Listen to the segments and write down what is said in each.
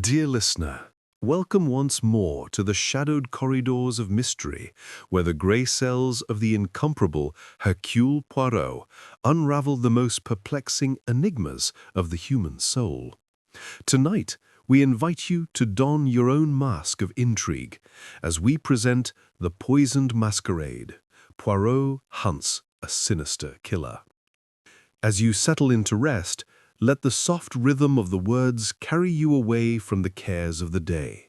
Dear listener, welcome once more to the shadowed corridors of mystery, where the grey cells of the incomparable Hercule Poirot unravel the most perplexing enigmas of the human soul. Tonight, we invite you to don your own mask of intrigue as we present The Poisoned Masquerade. Poirot hunts a sinister killer. As you settle into rest, let the soft rhythm of the words carry you away from the cares of the day.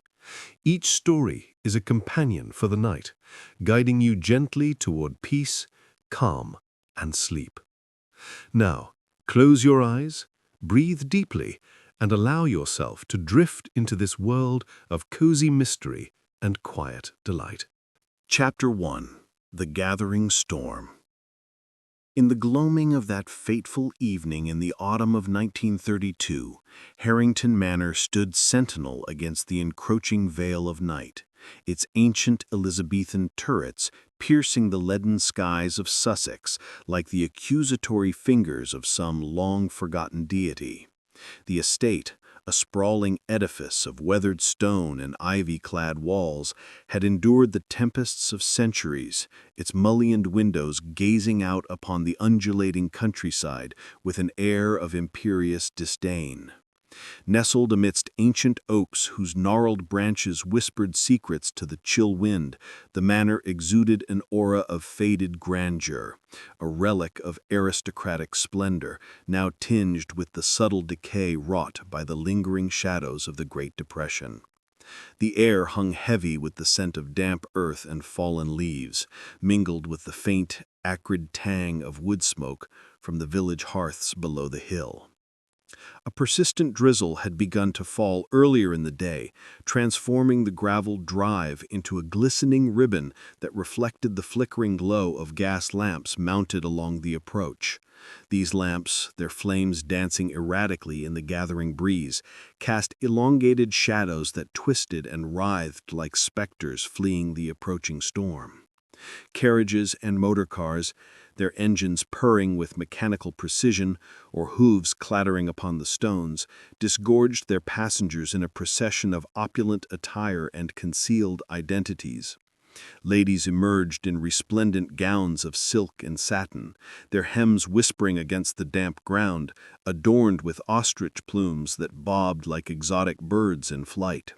Each story is a companion for the night, guiding you gently toward peace, calm, and sleep. Now, close your eyes, breathe deeply, and allow yourself to drift into this world of cozy mystery and quiet delight. Chapter 1: The Gathering Storm. In the gloaming of that fateful evening in the autumn of 1932, Harrington Manor stood sentinel against the encroaching veil of night, its ancient Elizabethan turrets piercing the leaden skies of Sussex like the accusatory fingers of some long-forgotten deity. The estate, a sprawling edifice of weathered stone and ivy-clad walls, had endured the tempests of centuries, its mullioned windows gazing out upon the undulating countryside with an air of imperious disdain. Nestled amidst ancient oaks whose gnarled branches whispered secrets to the chill wind, the manor exuded an aura of faded grandeur, a relic of aristocratic splendor, now tinged with the subtle decay wrought by the lingering shadows of the Great Depression. The air hung heavy with the scent of damp earth and fallen leaves, mingled with the faint, acrid tang of wood smoke from the village hearths below the hill. A persistent drizzle had begun to fall earlier in the day, transforming the graveled drive into a glistening ribbon that reflected the flickering glow of gas lamps mounted along the approach. These lamps, their flames dancing erratically in the gathering breeze, cast elongated shadows that twisted and writhed like specters fleeing the approaching storm. Carriages and motor cars, their engines purring with mechanical precision or hooves clattering upon the stones, disgorged their passengers in a procession of opulent attire and concealed identities. Ladies emerged in resplendent gowns of silk and satin, their hems whispering against the damp ground, adorned with ostrich plumes that bobbed like exotic birds in flight.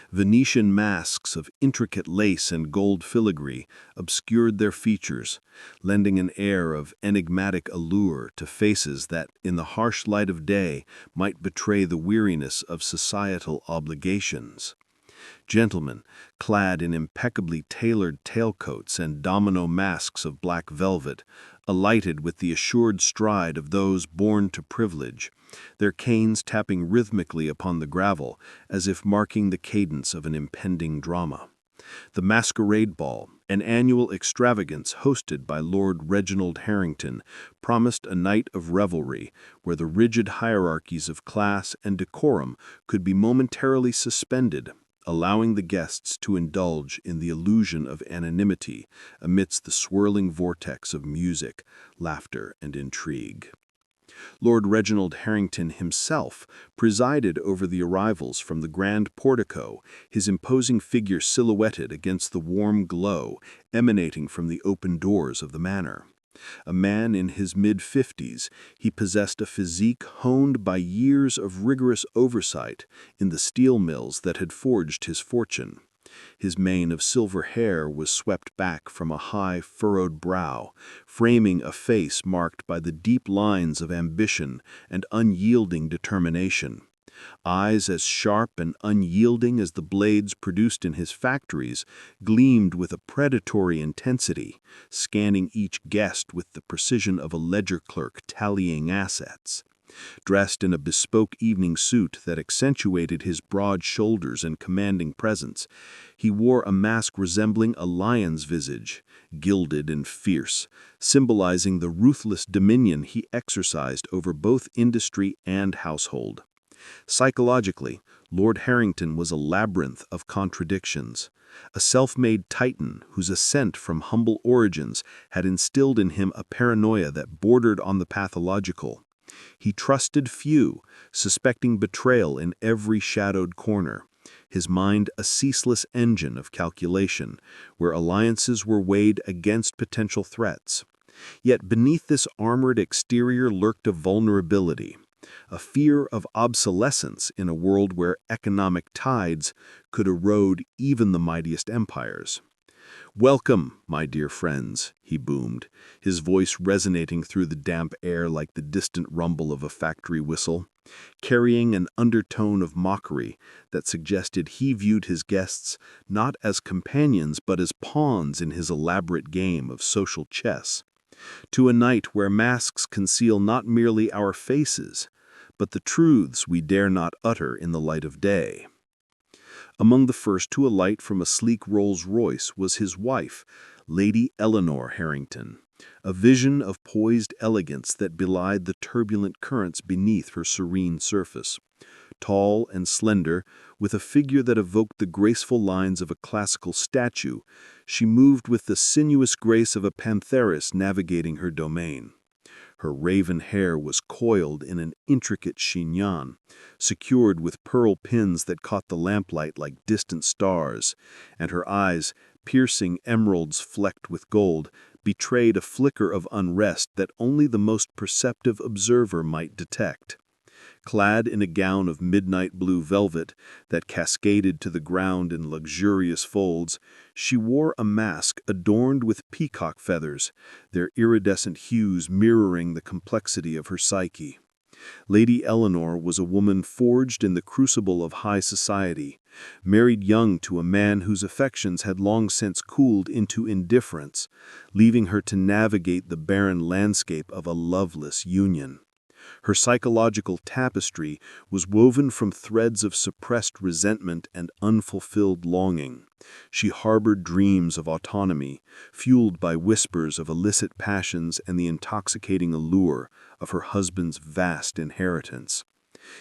Venetian masks of intricate lace and gold filigree obscured their features, lending an air of enigmatic allure to faces that, in the harsh light of day, might betray the weariness of societal obligations. Gentlemen, clad in impeccably tailored tailcoats and domino masks of black velvet, alighted with the assured stride of those born to privilege, their canes tapping rhythmically upon the gravel as if marking the cadence of an impending drama. The Masquerade Ball, an annual extravagance hosted by Lord Reginald Harrington, promised a night of revelry where the rigid hierarchies of class and decorum could be momentarily suspended, allowing the guests to indulge in the illusion of anonymity amidst the swirling vortex of music, laughter, and intrigue. Lord Reginald Harrington himself presided over the arrivals from the grand portico, his imposing figure silhouetted against the warm glow emanating from the open doors of the manor. A man in his mid-50s, he possessed a physique honed by years of rigorous oversight in the steel mills that had forged his fortune. His mane of silver hair was swept back from a high, furrowed brow, framing a face marked by the deep lines of ambition and unyielding determination. Eyes as sharp and unyielding as the blades produced in his factories gleamed with a predatory intensity, scanning each guest with the precision of a ledger clerk tallying assets. Dressed in a bespoke evening suit that accentuated his broad shoulders and commanding presence, he wore a mask resembling a lion's visage, gilded and fierce, symbolizing the ruthless dominion he exercised over both industry and household. Psychologically, Lord Harrington was a labyrinth of contradictions, a self-made titan whose ascent from humble origins had instilled in him a paranoia that bordered on the pathological. He trusted few, suspecting betrayal in every shadowed corner, his mind a ceaseless engine of calculation, where alliances were weighed against potential threats. Yet beneath this armored exterior lurked a vulnerability, a fear of obsolescence in a world where economic tides could erode even the mightiest empires. "Welcome, my dear friends," he boomed, his voice resonating through the damp air like the distant rumble of a factory whistle, carrying an undertone of mockery that suggested he viewed his guests not as companions but as pawns in his elaborate game of social chess. "To a night where masks conceal not merely our faces, but the truths we dare not utter in the light of day." Among the first to alight from a sleek Rolls-Royce was his wife, Lady Eleanor Harrington, a vision of poised elegance that belied the turbulent currents beneath her serene surface. Tall and slender, with a figure that evoked the graceful lines of a classical statue, she moved with the sinuous grace of a pantheress navigating her domain. Her raven hair was coiled in an intricate chignon, secured with pearl pins that caught the lamplight like distant stars, and her eyes, piercing emeralds flecked with gold, betrayed a flicker of unrest that only the most perceptive observer might detect. Clad in a gown of midnight blue velvet that cascaded to the ground in luxurious folds, she wore a mask adorned with peacock feathers, their iridescent hues mirroring the complexity of her psyche. Lady Eleanor was a woman forged in the crucible of high society, married young to a man whose affections had long since cooled into indifference, leaving her to navigate the barren landscape of a loveless union. Her psychological tapestry was woven from threads of suppressed resentment and unfulfilled longing. She harbored dreams of autonomy, fueled by whispers of illicit passions and the intoxicating allure of her husband's vast inheritance.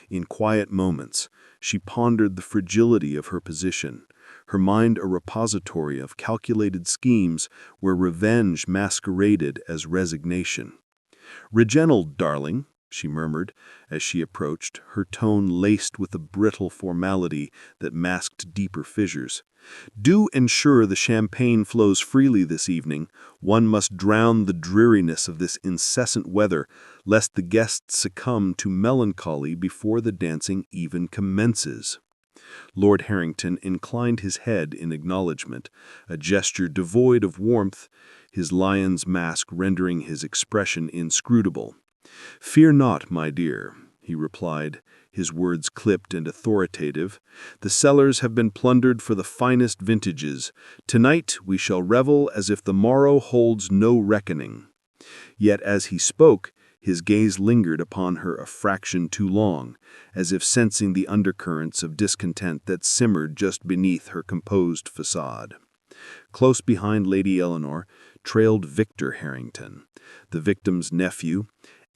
In quiet moments, she pondered the fragility of her position, her mind a repository of calculated schemes where revenge masqueraded as resignation. "Reginald, darling," she murmured as she approached, her tone laced with a brittle formality that masked deeper fissures. "Do ensure the champagne flows freely this evening. One must drown the dreariness of this incessant weather, lest the guests succumb to melancholy before the dancing even commences." Lord Harrington inclined his head in acknowledgement, a gesture devoid of warmth, his lion's mask rendering his expression inscrutable. "Fear not, my dear," he replied, his words clipped and authoritative. "The cellars have been plundered for the finest vintages. Tonight we shall revel as if the morrow holds no reckoning." Yet as he spoke, his gaze lingered upon her a fraction too long, as if sensing the undercurrents of discontent that simmered just beneath her composed facade. Close behind Lady Eleanor trailed Victor Harrington, the victim's nephew,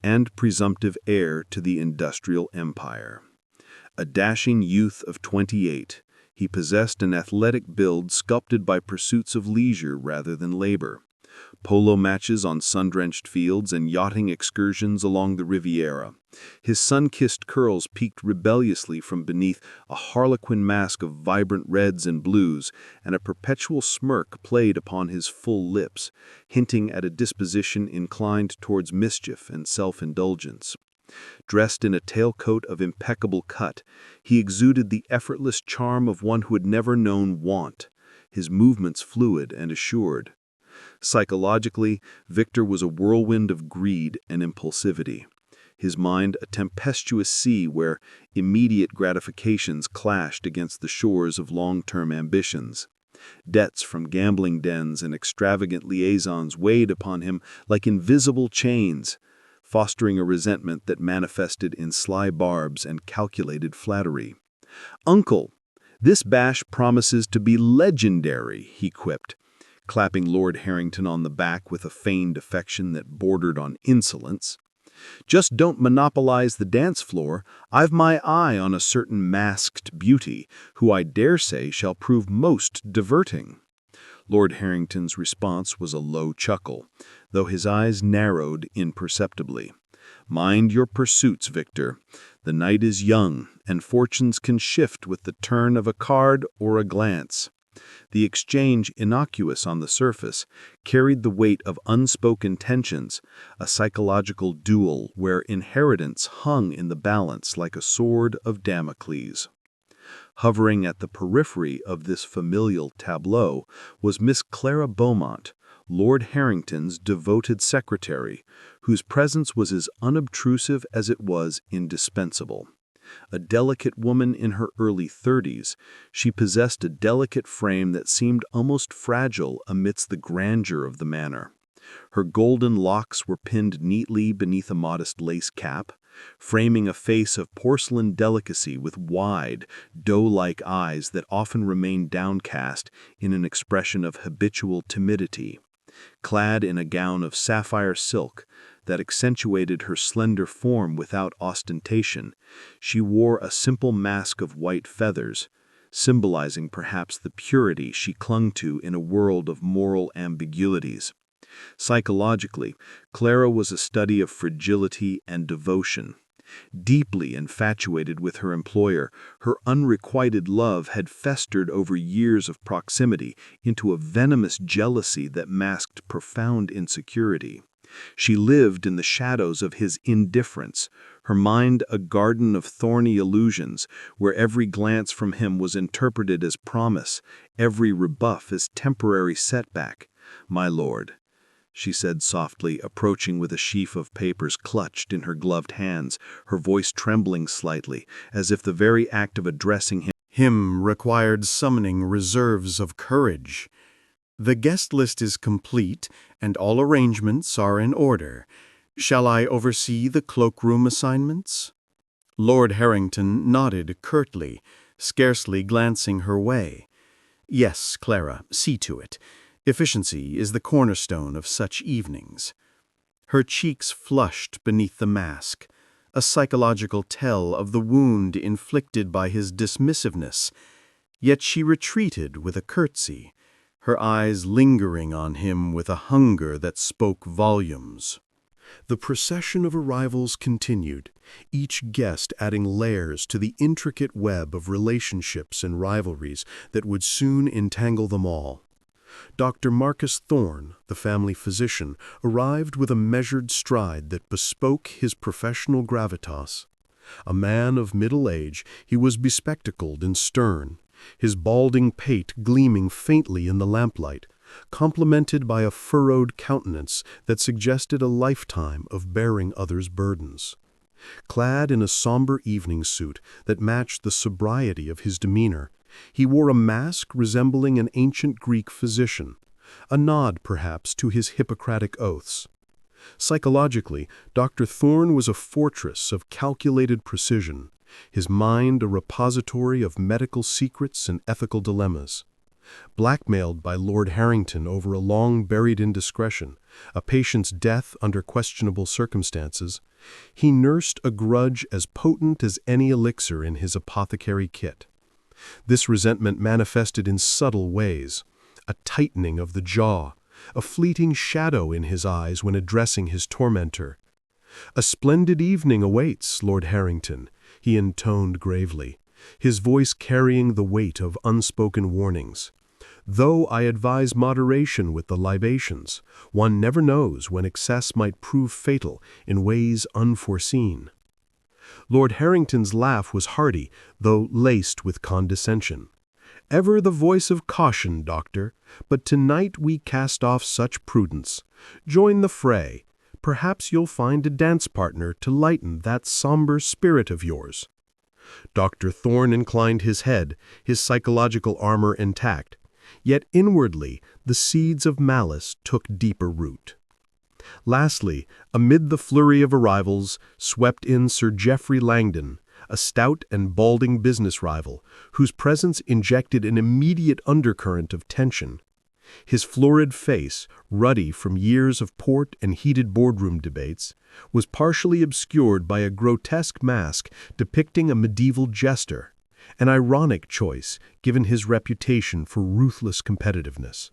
and presumptive heir to the industrial empire. A dashing youth of 28, he possessed an athletic build sculpted by pursuits of leisure rather than labor. Polo matches on sun-drenched fields and yachting excursions along the Riviera. His sun-kissed curls peeked rebelliously from beneath a harlequin mask of vibrant reds and blues, and a perpetual smirk played upon his full lips, hinting at a disposition inclined towards mischief and self-indulgence. Dressed in a tailcoat of impeccable cut, he exuded the effortless charm of one who had never known want, his movements fluid and assured. Psychologically, Victor was a whirlwind of greed and impulsivity, his mind a tempestuous sea where immediate gratifications clashed against the shores of long-term ambitions. Debts from gambling dens and extravagant liaisons weighed upon him like invisible chains, fostering a resentment that manifested in sly barbs and calculated flattery. "Uncle, this bash promises to be legendary," he quipped, clapping Lord Harrington on the back with a feigned affection that bordered on insolence. "Just don't monopolize the dance floor. I've my eye on a certain masked beauty, who I dare say shall prove most diverting." Lord Harrington's response was a low chuckle, though his eyes narrowed imperceptibly. Mind your pursuits, Victor. The night is young, and fortunes can shift with the turn of a card or a glance. The exchange, innocuous on the surface, carried the weight of unspoken tensions, a psychological duel where inheritance hung in the balance like a sword of Damocles. Hovering at the periphery of this familial tableau was Miss Clara Beaumont, Lord Harrington's devoted secretary, whose presence was as unobtrusive as it was indispensable. A delicate woman in her early 30s, she possessed a delicate frame that seemed almost fragile amidst the grandeur of the manor. Her golden locks were pinned neatly beneath a modest lace cap, framing a face of porcelain delicacy with wide, doe-like eyes that often remained downcast in an expression of habitual timidity. Clad in a gown of sapphire silk that accentuated her slender form without ostentation, she wore a simple mask of white feathers, symbolizing perhaps the purity she clung to in a world of moral ambiguities. Psychologically, Clara was a study of fragility and devotion. Deeply infatuated with her employer, her unrequited love had festered over years of proximity into a venomous jealousy that masked profound insecurity. She lived in the shadows of his indifference, her mind a garden of thorny illusions, where every glance from him was interpreted as promise, every rebuff as temporary setback. "My lord," she said softly, approaching with a sheaf of papers clutched in her gloved hands, her voice trembling slightly, as if the very act of addressing him required summoning reserves of courage. "The guest list is complete, and all arrangements are in order. Shall I oversee the cloakroom assignments?" Lord Harrington nodded curtly, scarcely glancing her way. "Yes, Clara, see to it. Efficiency is the cornerstone of such evenings." Her cheeks flushed beneath the mask, a psychological tell of the wound inflicted by his dismissiveness, yet she retreated with a curtsy, her eyes lingering on him with a hunger that spoke volumes. The procession of arrivals continued, each guest adding layers to the intricate web of relationships and rivalries that would soon entangle them all. Dr. Marcus Thorne, the family physician, arrived with a measured stride that bespoke his professional gravitas. A man of middle age, he was bespectacled and stern, his balding pate gleaming faintly in the lamplight, complemented by a furrowed countenance that suggested a lifetime of bearing others' burdens. Clad in a somber evening suit that matched the sobriety of his demeanor, he wore a mask resembling an ancient Greek physician, a nod perhaps to his Hippocratic oaths. Psychologically, Dr. Thorne was a fortress of calculated precision, his mind a repository of medical secrets and ethical dilemmas. Blackmailed by Lord Harrington over a long-buried indiscretion, a patient's death under questionable circumstances, he nursed a grudge as potent as any elixir in his apothecary kit. This resentment manifested in subtle ways, a tightening of the jaw, a fleeting shadow in his eyes when addressing his tormentor. "A splendid evening awaits, Lord Harrington," he intoned gravely, his voice carrying the weight of unspoken warnings. "Though I advise moderation with the libations, one never knows when excess might prove fatal in ways unforeseen." Lord Harrington's laugh was hearty, though laced with condescension. "Ever the voice of caution, Doctor, but tonight we cast off such prudence. Join the fray. Perhaps you'll find a dance partner to lighten that somber spirit of yours." Dr. Thorne inclined his head, his psychological armor intact, yet inwardly the seeds of malice took deeper root. Lastly, amid the flurry of arrivals, swept in Sir Geoffrey Langdon, a stout and balding business rival, whose presence injected an immediate undercurrent of tension. His florid face, ruddy from years of port and heated boardroom debates, was partially obscured by a grotesque mask depicting a medieval jester, an ironic choice given his reputation for ruthless competitiveness.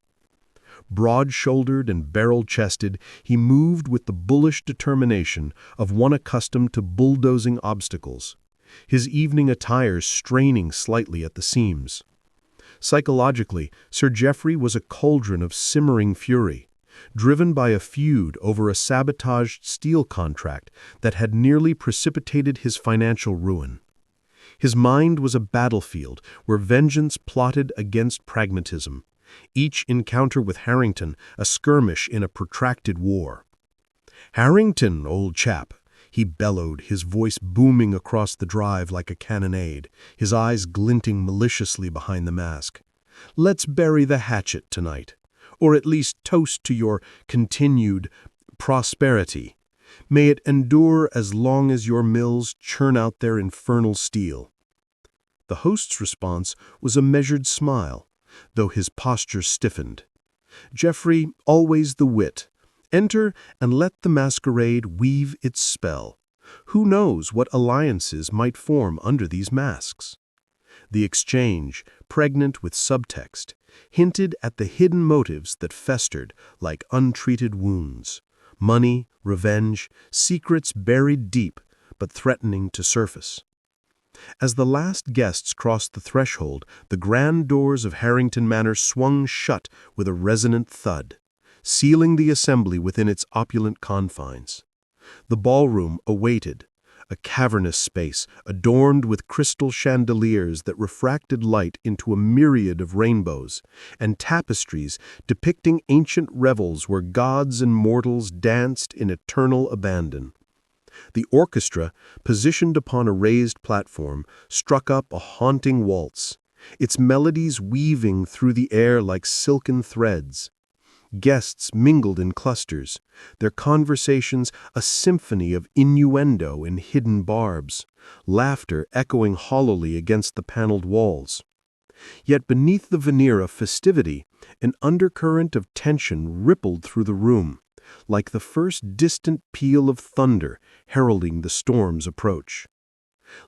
Broad-shouldered and barrel-chested, he moved with the bullish determination of one accustomed to bulldozing obstacles, his evening attire straining slightly at the seams. Psychologically, Sir Geoffrey was a cauldron of simmering fury, driven by a feud over a sabotaged steel contract that had nearly precipitated his financial ruin. His mind was a battlefield where vengeance plotted against pragmatism, each encounter with Harrington a skirmish in a protracted war. "Harrington, old chap," he bellowed, his voice booming across the drive like a cannonade, his eyes glinting maliciously behind the mask. "Let's bury the hatchet tonight, or at least toast to your continued prosperity. May it endure as long as your mills churn out their infernal steel." The host's response was a measured smile, though his posture stiffened. "Geoffrey, always the wit. Enter and let the masquerade weave its spell. Who knows what alliances might form under these masks?" The exchange, pregnant with subtext, hinted at the hidden motives that festered like untreated wounds: money, revenge, secrets buried deep but threatening to surface. As the last guests crossed the threshold, the grand doors of Harrington Manor swung shut with a resonant thud, sealing the assembly within its opulent confines. The ballroom awaited, a cavernous space adorned with crystal chandeliers that refracted light into a myriad of rainbows, and tapestries depicting ancient revels where gods and mortals danced in eternal abandon. The orchestra, positioned upon a raised platform, struck up a haunting waltz, its melodies weaving through the air like silken threads. Guests mingled in clusters, their conversations a symphony of innuendo and hidden barbs, laughter echoing hollowly against the paneled walls. Yet beneath the veneer of festivity, an undercurrent of tension rippled through the room, like the first distant peal of thunder heralding the storm's approach.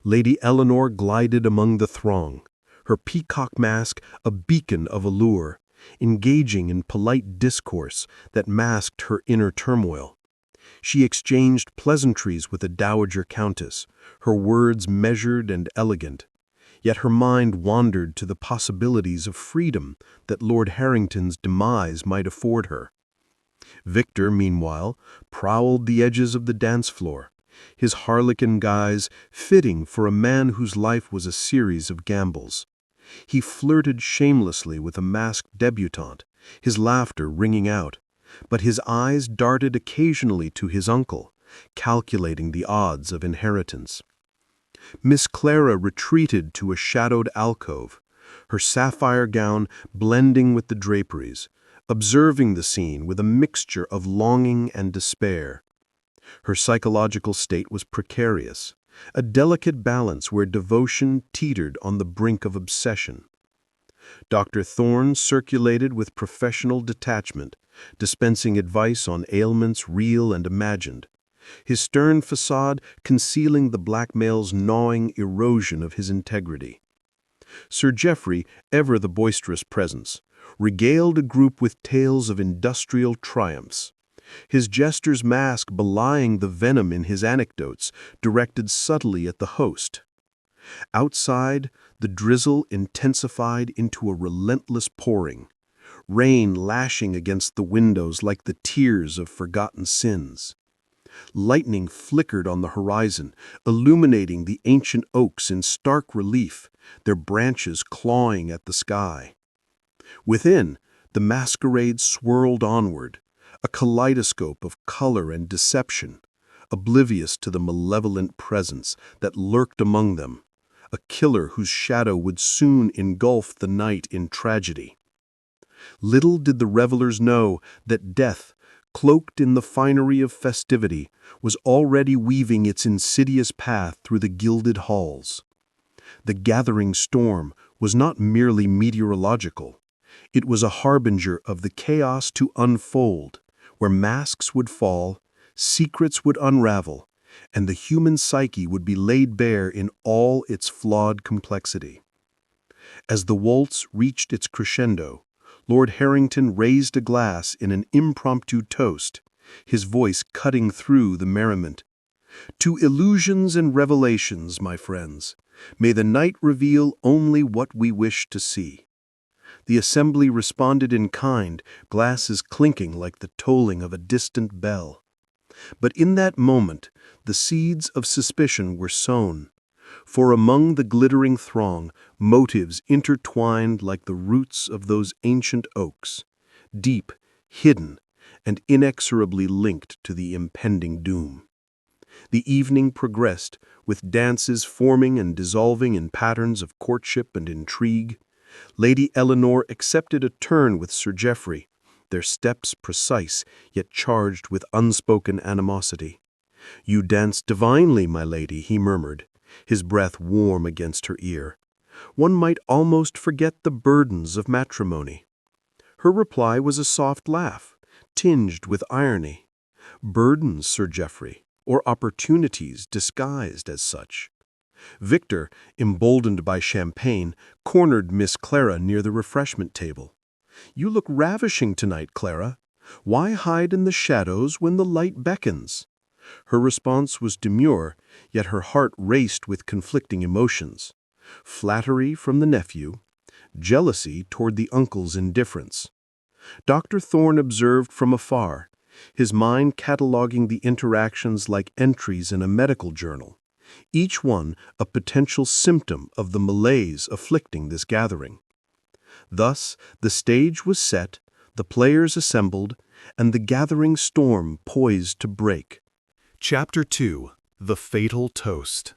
Lady Eleanor glided among the throng, her peacock mask a beacon of allure, engaging in polite discourse that masked her inner turmoil. She exchanged pleasantries with a dowager countess, her words measured and elegant, yet her mind wandered to the possibilities of freedom that Lord Harrington's demise might afford her. Victor, meanwhile, prowled the edges of the dance floor, his harlequin guise fitting for a man whose life was a series of gambles. He flirted shamelessly with a masked debutante, his laughter ringing out, but his eyes darted occasionally to his uncle, calculating the odds of inheritance. Miss Clara retreated to a shadowed alcove, her sapphire gown blending with the draperies, observing the scene with a mixture of longing and despair. Her psychological state was precarious, a delicate balance where devotion teetered on the brink of obsession. Dr. Thorne circulated with professional detachment, dispensing advice on ailments real and imagined, his stern facade concealing the blackmail's gnawing erosion of his integrity. Sir Geoffrey, ever the boisterous presence, regaled a group with tales of industrial triumphs, his jester's mask belying the venom in his anecdotes directed subtly at the host. Outside, the drizzle intensified into a relentless pouring, rain lashing against the windows like the tears of forgotten sins. Lightning flickered on the horizon, illuminating the ancient oaks in stark relief, their branches clawing at the sky. Within, the masquerade swirled onward, a kaleidoscope of color and deception, oblivious to the malevolent presence that lurked among them, a killer whose shadow would soon engulf the night in tragedy. Little did the revelers know that death, cloaked in the finery of festivity, was already weaving its insidious path through the gilded halls. The gathering storm was not merely meteorological. It was a harbinger of the chaos to unfold, where masks would fall, secrets would unravel, and the human psyche would be laid bare in all its flawed complexity. As the waltz reached its crescendo, Lord Harrington raised a glass in an impromptu toast, his voice cutting through the merriment. To illusions and revelations, my friends, may the night reveal only what we wish to see. The assembly responded in kind, glasses clinking like the tolling of a distant bell. But in that moment, the seeds of suspicion were sown, for among the glittering throng, motives intertwined like the roots of those ancient oaks, deep, hidden, and inexorably linked to the impending doom. The evening progressed, with dances forming and dissolving in patterns of courtship and intrigue. Lady Eleanor accepted a turn with Sir Geoffrey, their steps precise, yet charged with unspoken animosity. "You dance divinely, my lady," he murmured, his breath warm against her ear. "One might almost forget the burdens of matrimony." Her reply was a soft laugh, tinged with irony. "Burdens, Sir Geoffrey, or opportunities disguised as such." Victor, emboldened by champagne, cornered Miss Clara near the refreshment table. "You look ravishing tonight, Clara. Why hide in the shadows when the light beckons?" Her response was demure, yet her heart raced with conflicting emotions. Flattery from the nephew, jealousy toward the uncle's indifference. Dr. Thorne observed from afar, his mind cataloging the interactions like entries in a medical journal, each one a potential symptom of the malaise afflicting this gathering. Thus, the stage was set, the players assembled, and the gathering storm poised to break. Chapter 2. The Fatal Toast.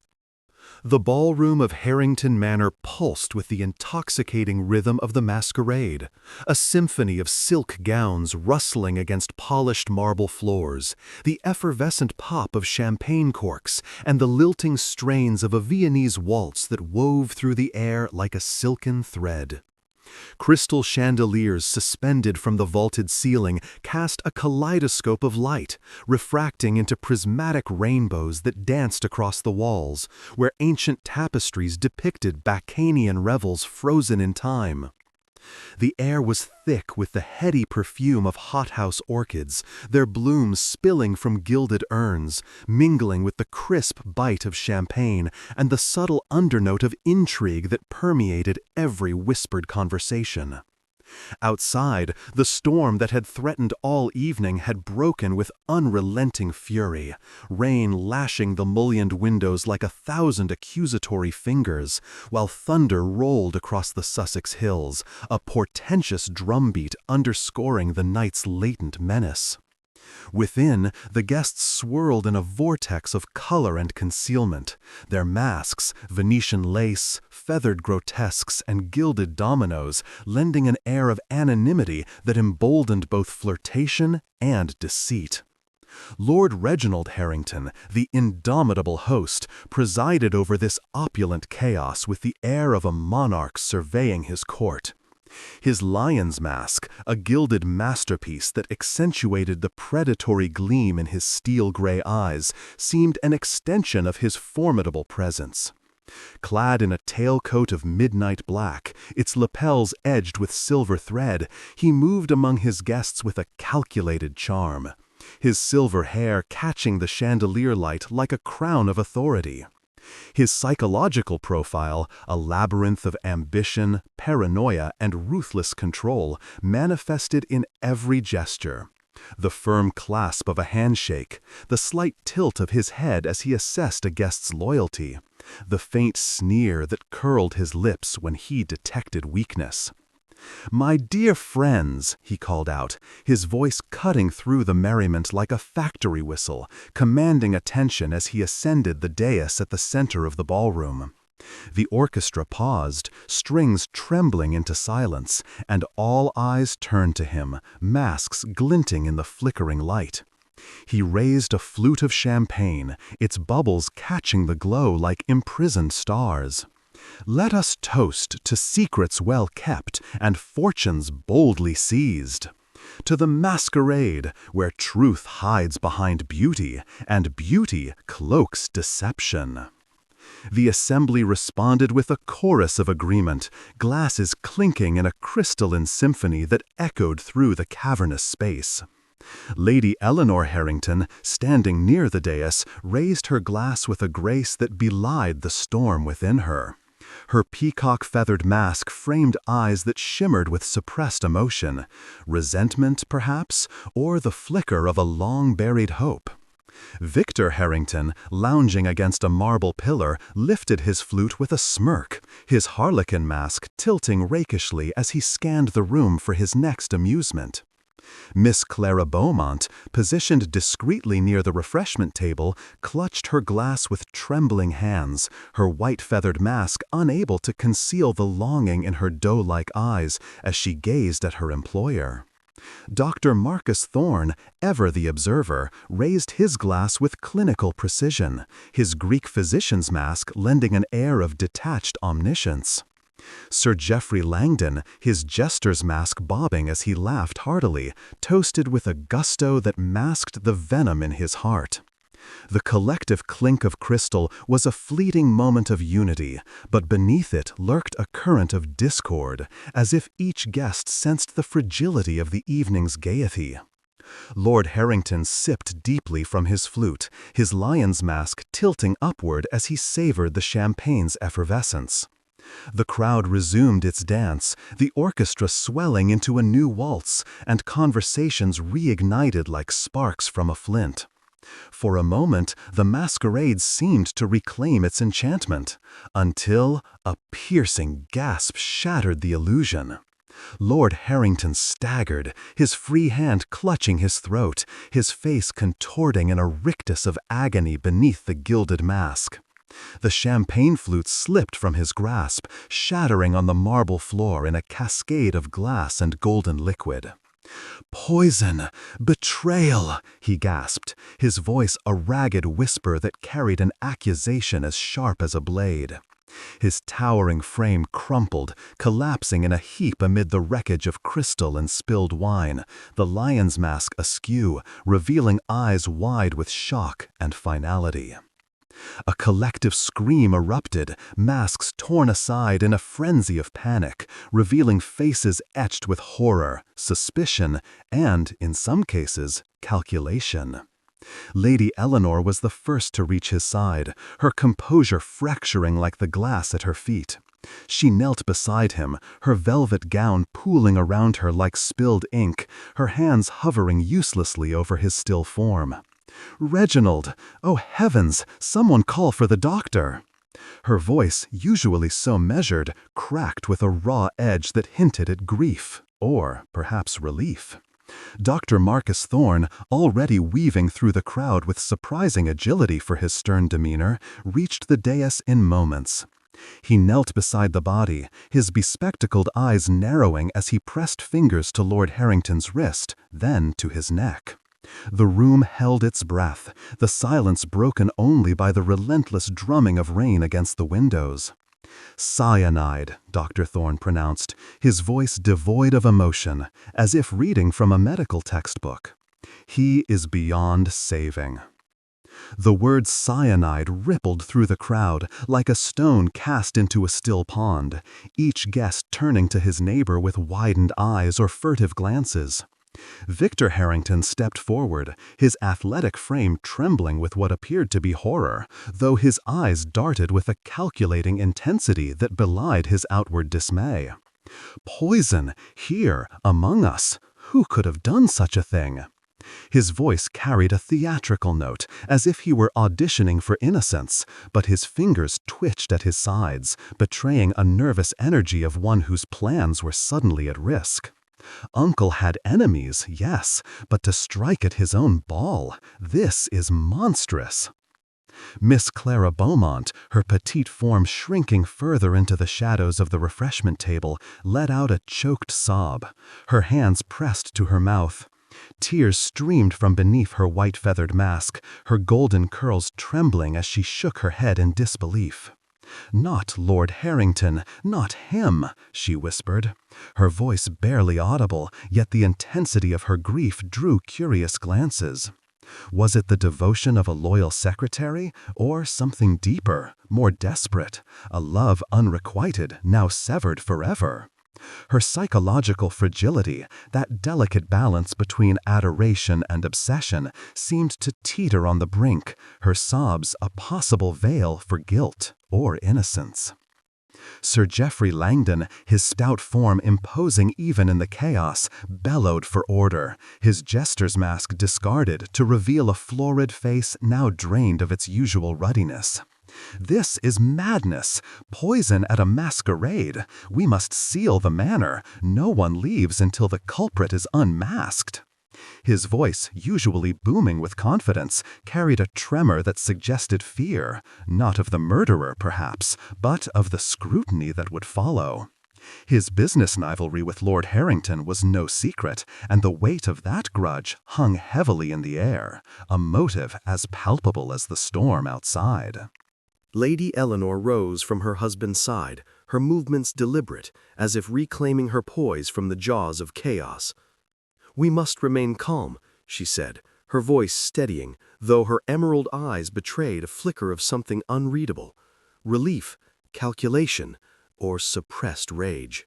The ballroom of Harrington Manor pulsed with the intoxicating rhythm of the masquerade, a symphony of silk gowns rustling against polished marble floors, the effervescent pop of champagne corks, and the lilting strains of a Viennese waltz that wove through the air like a silken thread. Crystal chandeliers suspended from the vaulted ceiling cast a kaleidoscope of light, refracting into prismatic rainbows that danced across the walls, where ancient tapestries depicted Bacchanalian revels frozen in time. The air was thick with the heady perfume of hothouse orchids, their blooms spilling from gilded urns, mingling with the crisp bite of champagne and the subtle undernote of intrigue that permeated every whispered conversation. Outside, the storm that had threatened all evening had broken with unrelenting fury, rain lashing the mullioned windows like 1,000 accusatory fingers, while thunder rolled across the Sussex hills, a portentous drumbeat underscoring the night's latent menace. Within, the guests swirled in a vortex of color and concealment, their masks, Venetian lace, feathered grotesques, and gilded dominoes lending an air of anonymity that emboldened both flirtation and deceit. Lord Reginald Harrington, the indomitable host, presided over this opulent chaos with the air of a monarch surveying his court. His lion's mask, a gilded masterpiece that accentuated the predatory gleam in his steel-gray eyes, seemed an extension of his formidable presence. Clad in a tailcoat of midnight black, its lapels edged with silver thread, he moved among his guests with a calculated charm, his silver hair catching the chandelier light like a crown of authority. His psychological profile, a labyrinth of ambition, paranoia, and ruthless control, manifested in every gesture. The firm clasp of a handshake, the slight tilt of his head as he assessed a guest's loyalty, the faint sneer that curled his lips when he detected weakness. "My dear friends," he called out, his voice cutting through the merriment like a factory whistle, commanding attention as he ascended the dais at the center of the ballroom. The orchestra paused, strings trembling into silence, and all eyes turned to him, masks glinting in the flickering light. He raised a flute of champagne, its bubbles catching the glow like imprisoned stars. "Let us toast to secrets well kept and fortunes boldly seized. To the masquerade, where truth hides behind beauty, and beauty cloaks deception." The assembly responded with a chorus of agreement, glasses clinking in a crystalline symphony that echoed through the cavernous space. Lady Eleanor Harrington, standing near the dais, raised her glass with a grace that belied the storm within her. Her peacock-feathered mask framed eyes that shimmered with suppressed emotion, resentment, perhaps, or the flicker of a long-buried hope. Victor Harrington, lounging against a marble pillar, lifted his flute with a smirk, his harlequin mask tilting rakishly as he scanned the room for his next amusement. Miss Clara Beaumont, positioned discreetly near the refreshment table, clutched her glass with trembling hands, her white-feathered mask unable to conceal the longing in her doe-like eyes as she gazed at her employer. Dr. Marcus Thorne, ever the observer, raised his glass with clinical precision, his Greek physician's mask lending an air of detached omniscience. Sir Geoffrey Langdon, his jester's mask bobbing as he laughed heartily, toasted with a gusto that masked the venom in his heart. The collective clink of crystal was a fleeting moment of unity, but beneath it lurked a current of discord, as if each guest sensed the fragility of the evening's gaiety. Lord Harrington sipped deeply from his flute, his lion's mask tilting upward as he savored the champagne's effervescence. The crowd resumed its dance, the orchestra swelling into a new waltz, and conversations reignited like sparks from a flint. For a moment, the masquerade seemed to reclaim its enchantment, until a piercing gasp shattered the illusion. Lord Harrington staggered, his free hand clutching his throat, his face contorting in a rictus of agony beneath the gilded mask. The champagne flute slipped from his grasp, shattering on the marble floor in a cascade of glass and golden liquid. "Poison! Betrayal!" he gasped, his voice a ragged whisper that carried an accusation as sharp as a blade. His towering frame crumpled, collapsing in a heap amid the wreckage of crystal and spilled wine, the lion's mask askew, revealing eyes wide with shock and finality. A collective scream erupted, masks torn aside in a frenzy of panic, revealing faces etched with horror, suspicion, and, in some cases, calculation. Lady Eleanor was the first to reach his side, her composure fracturing like the glass at her feet. She knelt beside him, her velvet gown pooling around her like spilled ink, her hands hovering uselessly over his still form. "Reginald! Oh heavens, someone call for the doctor!" Her voice, usually so measured, cracked with a raw edge that hinted at grief, or perhaps relief. Dr. Marcus Thorne, already weaving through the crowd with surprising agility for his stern demeanor, reached the dais in moments. He knelt beside the body, his bespectacled eyes narrowing as he pressed fingers to Lord Harrington's wrist, then to his neck. The room held its breath, the silence broken only by the relentless drumming of rain against the windows. "Cyanide," Dr. Thorne pronounced, his voice devoid of emotion, as if reading from a medical textbook. "He is beyond saving." The word cyanide rippled through the crowd like a stone cast into a still pond, each guest turning to his neighbor with widened eyes or furtive glances. Victor Harrington stepped forward, his athletic frame trembling with what appeared to be horror, though his eyes darted with a calculating intensity that belied his outward dismay. "Poison! Here, among us! Who could have done such a thing?" His voice carried a theatrical note, as if he were auditioning for innocence, but his fingers twitched at his sides, betraying a nervous energy of one whose plans were suddenly at risk. Uncle had enemies, yes, but to strike at his own ball, this is monstrous. Miss Clara Beaumont, her petite form shrinking further into the shadows of the refreshment table, let out a choked sob, her hands pressed to her mouth. Tears streamed from beneath her white-feathered mask, her golden curls trembling as she shook her head in disbelief. "Not Lord Harrington, not him," she whispered, her voice barely audible, yet the intensity of her grief drew curious glances. Was it the devotion of a loyal secretary, or something deeper, more desperate, a love unrequited, now severed forever? Her psychological fragility, that delicate balance between adoration and obsession, seemed to teeter on the brink, her sobs a possible veil for guilt or innocence. Sir Geoffrey Langdon, his stout form imposing even in the chaos, bellowed for order, his jester's mask discarded to reveal a florid face now drained of its usual ruddiness. "This is madness! Poison at a masquerade! We must seal the manor! No one leaves until the culprit is unmasked!" His voice, usually booming with confidence, carried a tremor that suggested fear, not of the murderer, perhaps, but of the scrutiny that would follow. His business rivalry with Lord Harrington was no secret, and the weight of that grudge hung heavily in the air, a motive as palpable as the storm outside. Lady Eleanor rose from her husband's side, her movements deliberate, as if reclaiming her poise from the jaws of chaos. "We must remain calm," she said, her voice steadying, though her emerald eyes betrayed a flicker of something unreadable: relief, calculation, or suppressed rage.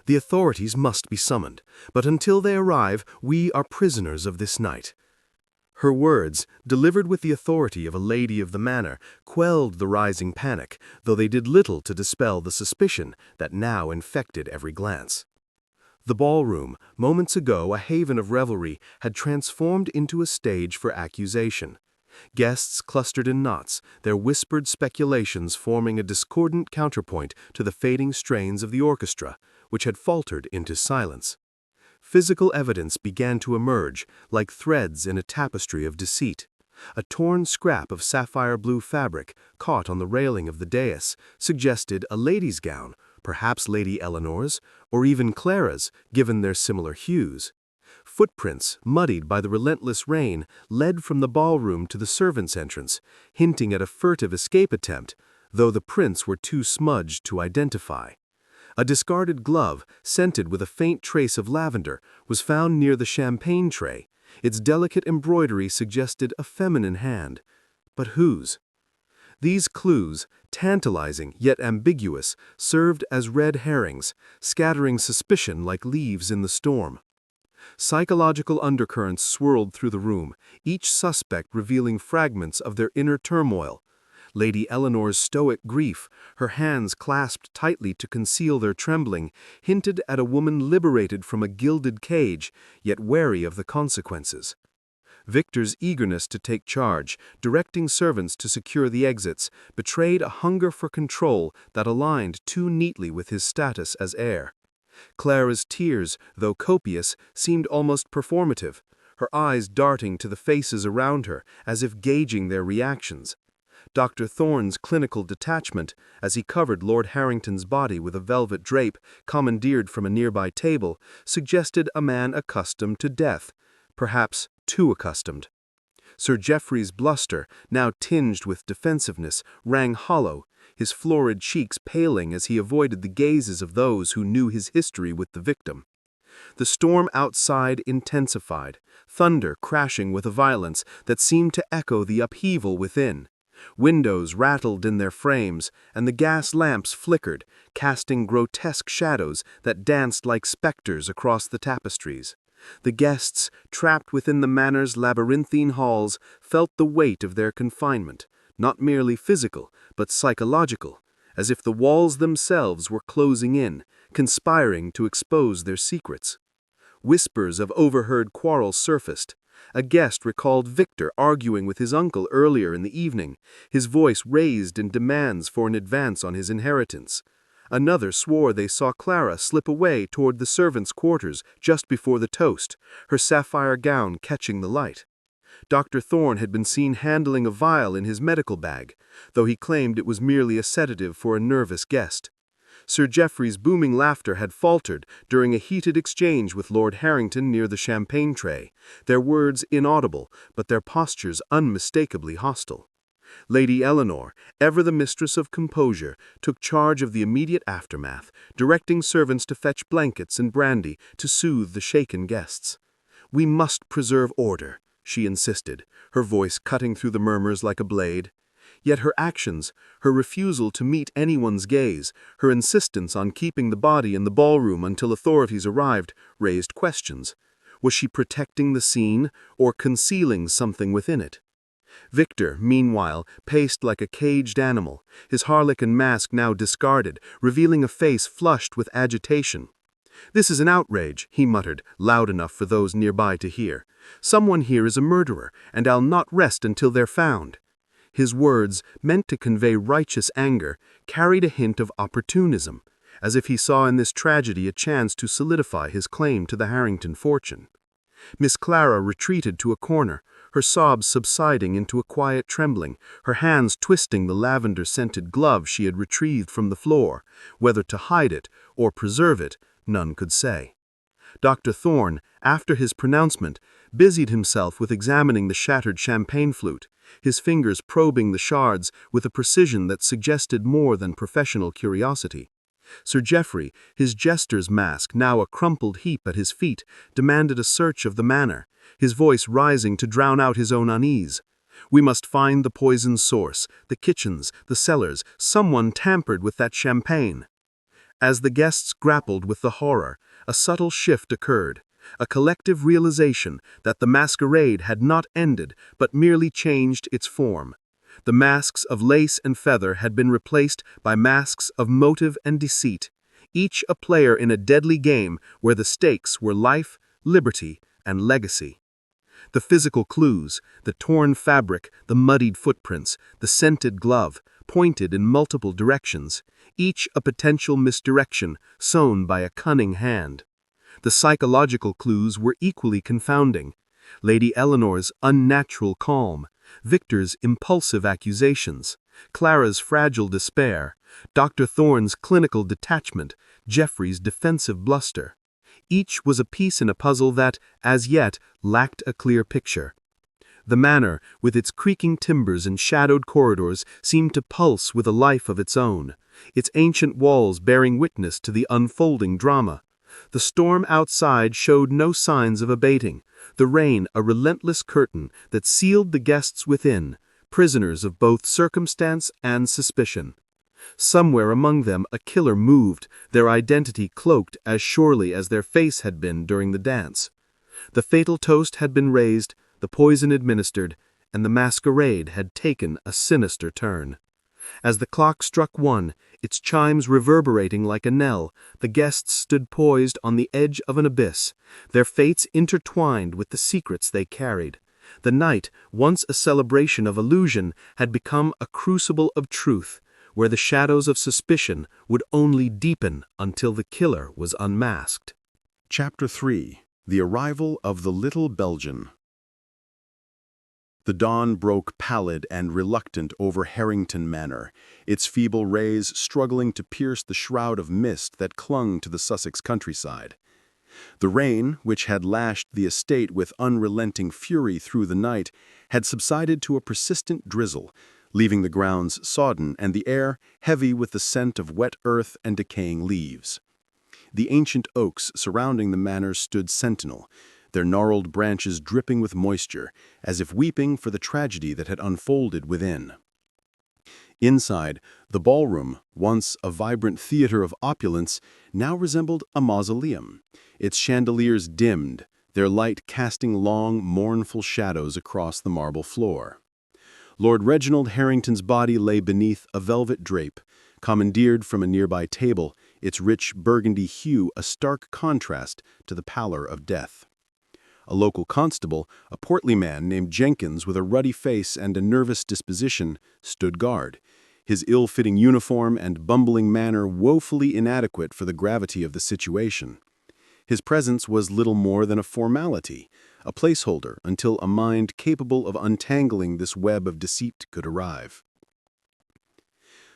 "The authorities must be summoned, but until they arrive, we are prisoners of this night." Her words, delivered with the authority of a lady of the manor, quelled the rising panic, though they did little to dispel the suspicion that now infected every glance. The ballroom, moments ago a haven of revelry, had transformed into a stage for accusation. Guests clustered in knots, their whispered speculations forming a discordant counterpoint to the fading strains of the orchestra, which had faltered into silence. Physical evidence began to emerge, like threads in a tapestry of deceit. A torn scrap of sapphire blue fabric, caught on the railing of the dais, suggested a lady's gown, perhaps Lady Eleanor's, or even Clara's, given their similar hues. Footprints, muddied by the relentless rain, led from the ballroom to the servants' entrance, hinting at a furtive escape attempt, though the prints were too smudged to identify. A discarded glove, scented with a faint trace of lavender, was found near the champagne tray. Its delicate embroidery suggested a feminine hand. But whose? These clues, tantalizing yet ambiguous, served as red herrings, scattering suspicion like leaves in the storm. Psychological undercurrents swirled through the room, each suspect revealing fragments of their inner turmoil. Lady Eleanor's stoic grief, her hands clasped tightly to conceal their trembling, hinted at a woman liberated from a gilded cage, yet wary of the consequences. Victor's eagerness to take charge, directing servants to secure the exits, betrayed a hunger for control that aligned too neatly with his status as heir. Clara's tears, though copious, seemed almost performative, her eyes darting to the faces around her as if gauging their reactions. Dr. Thorne's clinical detachment, as he covered Lord Harrington's body with a velvet drape commandeered from a nearby table, suggested a man accustomed to death, perhaps too accustomed. Sir Geoffrey's bluster, now tinged with defensiveness, rang hollow, his florid cheeks paling as he avoided the gazes of those who knew his history with the victim. The storm outside intensified, thunder crashing with a violence that seemed to echo the upheaval within. Windows rattled in their frames, and the gas lamps flickered, casting grotesque shadows that danced like specters across the tapestries. The guests, trapped within the manor's labyrinthine halls, felt the weight of their confinement, not merely physical, but psychological, as if the walls themselves were closing in, conspiring to expose their secrets. Whispers of overheard quarrels surfaced. A guest recalled Victor arguing with his uncle earlier in the evening, his voice raised in demands for an advance on his inheritance. Another swore they saw Clara slip away toward the servants' quarters just before the toast, her sapphire gown catching the light. Dr. Thorne had been seen handling a vial in his medical bag, though he claimed it was merely a sedative for a nervous guest. Sir Geoffrey's booming laughter had faltered during a heated exchange with Lord Harrington near the champagne tray, their words inaudible, but their postures unmistakably hostile. Lady Eleanor, ever the mistress of composure, took charge of the immediate aftermath, directing servants to fetch blankets and brandy to soothe the shaken guests. "We must preserve order," she insisted, her voice cutting through the murmurs like a blade. Yet her actions, her refusal to meet anyone's gaze, her insistence on keeping the body in the ballroom until authorities arrived, raised questions. Was she protecting the scene or concealing something within it? Victor, meanwhile, paced like a caged animal, his harlequin mask now discarded, revealing a face flushed with agitation. "This is an outrage," he muttered, loud enough for those nearby to hear. "Someone here is a murderer, and I'll not rest until they're found." His words, meant to convey righteous anger, carried a hint of opportunism, as if he saw in this tragedy a chance to solidify his claim to the Harrington fortune. Miss Clara retreated to a corner, her sobs subsiding into a quiet trembling, her hands twisting the lavender-scented glove she had retrieved from the floor. Whether to hide it or preserve it, none could say. Dr. Thorne, after his pronouncement, busied himself with examining the shattered champagne flute, his fingers probing the shards with a precision that suggested more than professional curiosity. Sir Geoffrey, his jester's mask now a crumpled heap at his feet, demanded a search of the manor, his voice rising to drown out his own unease. "We must find the poison's source, the kitchens, the cellars, someone tampered with that champagne." As the guests grappled with the horror, a subtle shift occurred, a collective realization that the masquerade had not ended but merely changed its form. The masks of lace and feather had been replaced by masks of motive and deceit, each a player in a deadly game where the stakes were life, liberty, and legacy. The physical clues, the torn fabric, the muddied footprints, the scented glove, pointed in multiple directions, each a potential misdirection sown by a cunning hand. The psychological clues were equally confounding. Lady Eleanor's unnatural calm, Victor's impulsive accusations, Clara's fragile despair, Dr. Thorne's clinical detachment, Geoffrey's defensive bluster. Each was a piece in a puzzle that, as yet, lacked a clear picture. The manor, with its creaking timbers and shadowed corridors, seemed to pulse with a life of its own, its ancient walls bearing witness to the unfolding drama. The storm outside showed no signs of abating, the rain a relentless curtain that sealed the guests within, prisoners of both circumstance and suspicion. Somewhere among them a killer moved, their identity cloaked as surely as their face had been during the dance. The fatal toast had been raised, the poison administered, and the masquerade had taken a sinister turn. As the clock struck 1, its chimes reverberating like a knell, the guests stood poised on the edge of an abyss, their fates intertwined with the secrets they carried. The night, once a celebration of illusion, had become a crucible of truth, where the shadows of suspicion would only deepen until the killer was unmasked. Chapter 3. The Arrival of the Little Belgian. The dawn broke pallid and reluctant over Harrington Manor, its feeble rays struggling to pierce the shroud of mist that clung to the Sussex countryside. The rain, which had lashed the estate with unrelenting fury through the night, had subsided to a persistent drizzle, leaving the grounds sodden and the air heavy with the scent of wet earth and decaying leaves. The ancient oaks surrounding the manor stood sentinel, their gnarled branches dripping with moisture, as if weeping for the tragedy that had unfolded within. Inside, the ballroom, once a vibrant theater of opulence, now resembled a mausoleum, its chandeliers dimmed, their light casting long, mournful shadows across the marble floor. Lord Reginald Harrington's body lay beneath a velvet drape, commandeered from a nearby table, its rich burgundy hue a stark contrast to the pallor of death. A local constable, a portly man named Jenkins with a ruddy face and a nervous disposition, stood guard, his ill-fitting uniform and bumbling manner woefully inadequate for the gravity of the situation. His presence was little more than a formality, a placeholder until a mind capable of untangling this web of deceit could arrive.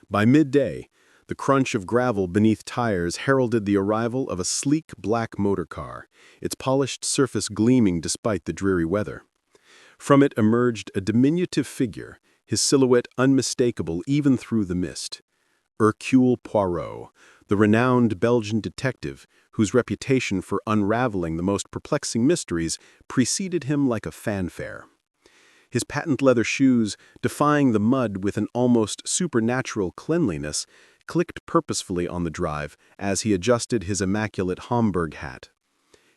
By midday, the crunch of gravel beneath tires heralded the arrival of a sleek black motor car, its polished surface gleaming despite the dreary weather. From it emerged a diminutive figure, his silhouette unmistakable even through the mist. Hercule Poirot, the renowned Belgian detective whose reputation for unraveling the most perplexing mysteries preceded him like a fanfare. His patent leather shoes, defying the mud with an almost supernatural cleanliness, clicked purposefully on the drive as he adjusted his immaculate Homburg hat.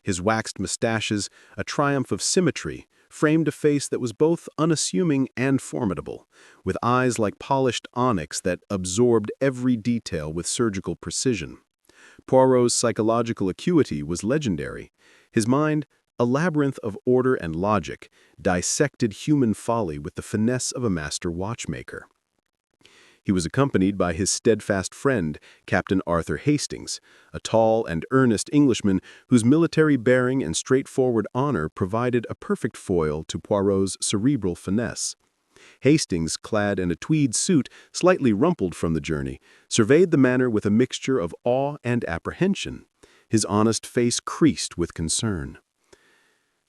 His waxed mustaches, a triumph of symmetry, framed a face that was both unassuming and formidable, with eyes like polished onyx that absorbed every detail with surgical precision. Poirot's psychological acuity was legendary. His mind, a labyrinth of order and logic, dissected human folly with the finesse of a master watchmaker. He was accompanied by his steadfast friend, Captain Arthur Hastings, a tall and earnest Englishman whose military bearing and straightforward honor provided a perfect foil to Poirot's cerebral finesse. Hastings, clad in a tweed suit slightly rumpled from the journey, surveyed the manor with a mixture of awe and apprehension. His honest face creased with concern.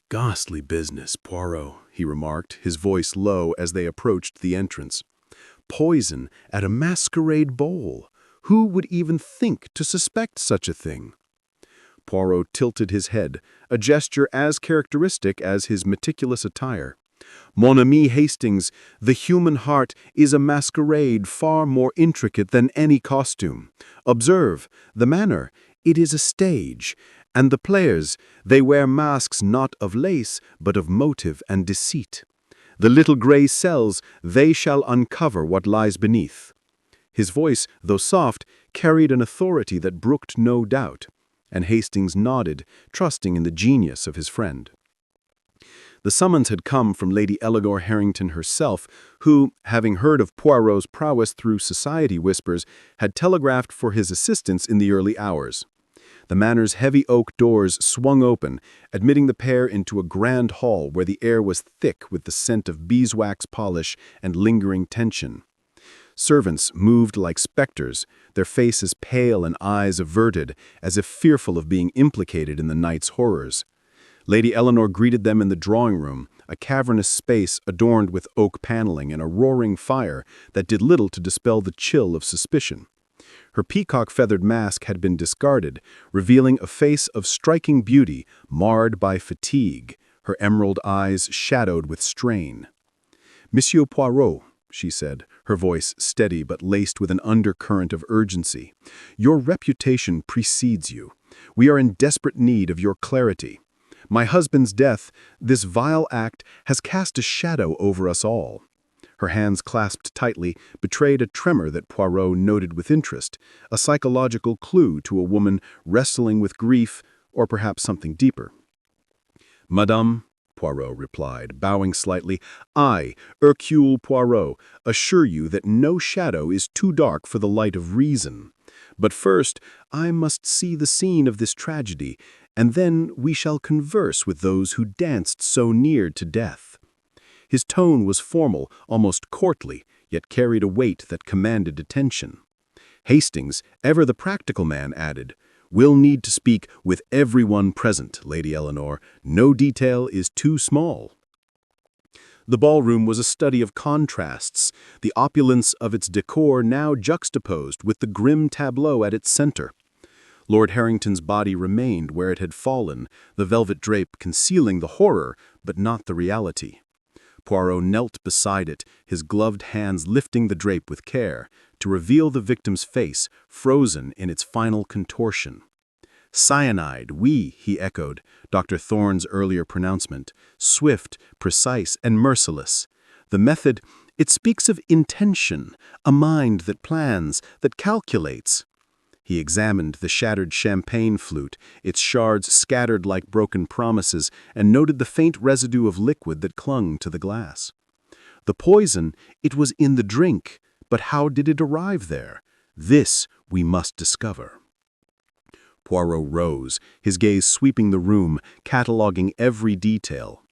"Ghastly business, Poirot," he remarked, his voice low as they approached the entrance. "Poison at a masquerade ball. Who would even think to suspect such a thing?" Poirot tilted his head, a gesture as characteristic as his meticulous attire. "Mon ami Hastings, the human heart is a masquerade far more intricate than any costume. Observe, the manner, it is a stage, and the players, they wear masks not of lace, but of motive and deceit. The little gray cells, they shall uncover what lies beneath." His voice, though soft, carried an authority that brooked no doubt, and Hastings nodded, trusting in the genius of his friend. The summons had come from Lady Eleanor Harrington herself, who, having heard of Poirot's prowess through society whispers, had telegraphed for his assistance in the early hours. The manor's heavy oak doors swung open, admitting the pair into a grand hall where the air was thick with the scent of beeswax polish and lingering tension. Servants moved like specters, their faces pale and eyes averted, as if fearful of being implicated in the night's horrors. Lady Eleanor greeted them in the drawing-room, a cavernous space adorned with oak paneling and a roaring fire that did little to dispel the chill of suspicion. Her peacock-feathered mask had been discarded, revealing a face of striking beauty, marred by fatigue, her emerald eyes shadowed with strain. "Monsieur Poirot," she said, her voice steady but laced with an undercurrent of urgency, "your reputation precedes you. We are in desperate need of your clarity. My husband's death, this vile act, has cast a shadow over us all." Her hands clasped tightly betrayed a tremor that Poirot noted with interest, a psychological clue to a woman wrestling with grief or perhaps something deeper. "Madame," Poirot replied, bowing slightly, "I, Hercule Poirot, assure you that no shadow is too dark for the light of reason. But first, I must see the scene of this tragedy, and then we shall converse with those who danced so near to death." His tone was formal, almost courtly, yet carried a weight that commanded attention. Hastings, ever the practical man, added, "We'll need to speak with everyone present, Lady Eleanor. No detail is too small." The ballroom was a study of contrasts, the opulence of its decor now juxtaposed with the grim tableau at its center. Lord Harrington's body remained where it had fallen, the velvet drape concealing the horror, but not the reality. Poirot knelt beside it, his gloved hands lifting the drape with care, to reveal the victim's face, frozen in its final contortion. "Cyanide, oui," he echoed, Dr. Thorne's earlier pronouncement, "swift, precise, and merciless. The method, it speaks of intention, a mind that plans, that calculates." He examined the shattered champagne flute, its shards scattered like broken promises, and noted the faint residue of liquid that clung to the glass. The poison, it was in the drink, but how did it arrive there? This we must discover. Poirot rose, his gaze sweeping the room, cataloging every detail.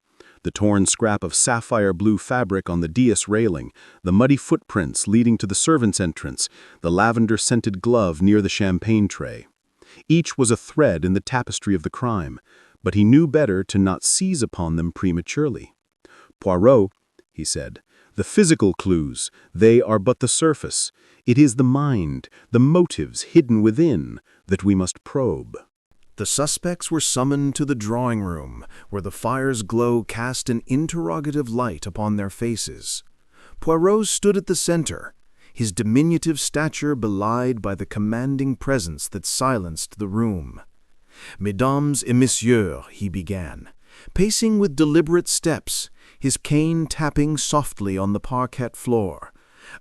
The torn scrap of sapphire-blue fabric on the dais railing, the muddy footprints leading to the servants' entrance, the lavender-scented glove near the champagne tray. Each was a thread in the tapestry of the crime, but he knew better to not seize upon them prematurely. "Poirot," he said, The physical clues, they are but the surface. It is the mind, the motives hidden within, that we must probe. The suspects were summoned to the drawing room, where the fire's glow cast an interrogative light upon their faces. Poirot stood at the center, his diminutive stature belied by the commanding presence that silenced the room. "Mesdames et messieurs," he began, pacing with deliberate steps, his cane tapping softly on the parquet floor.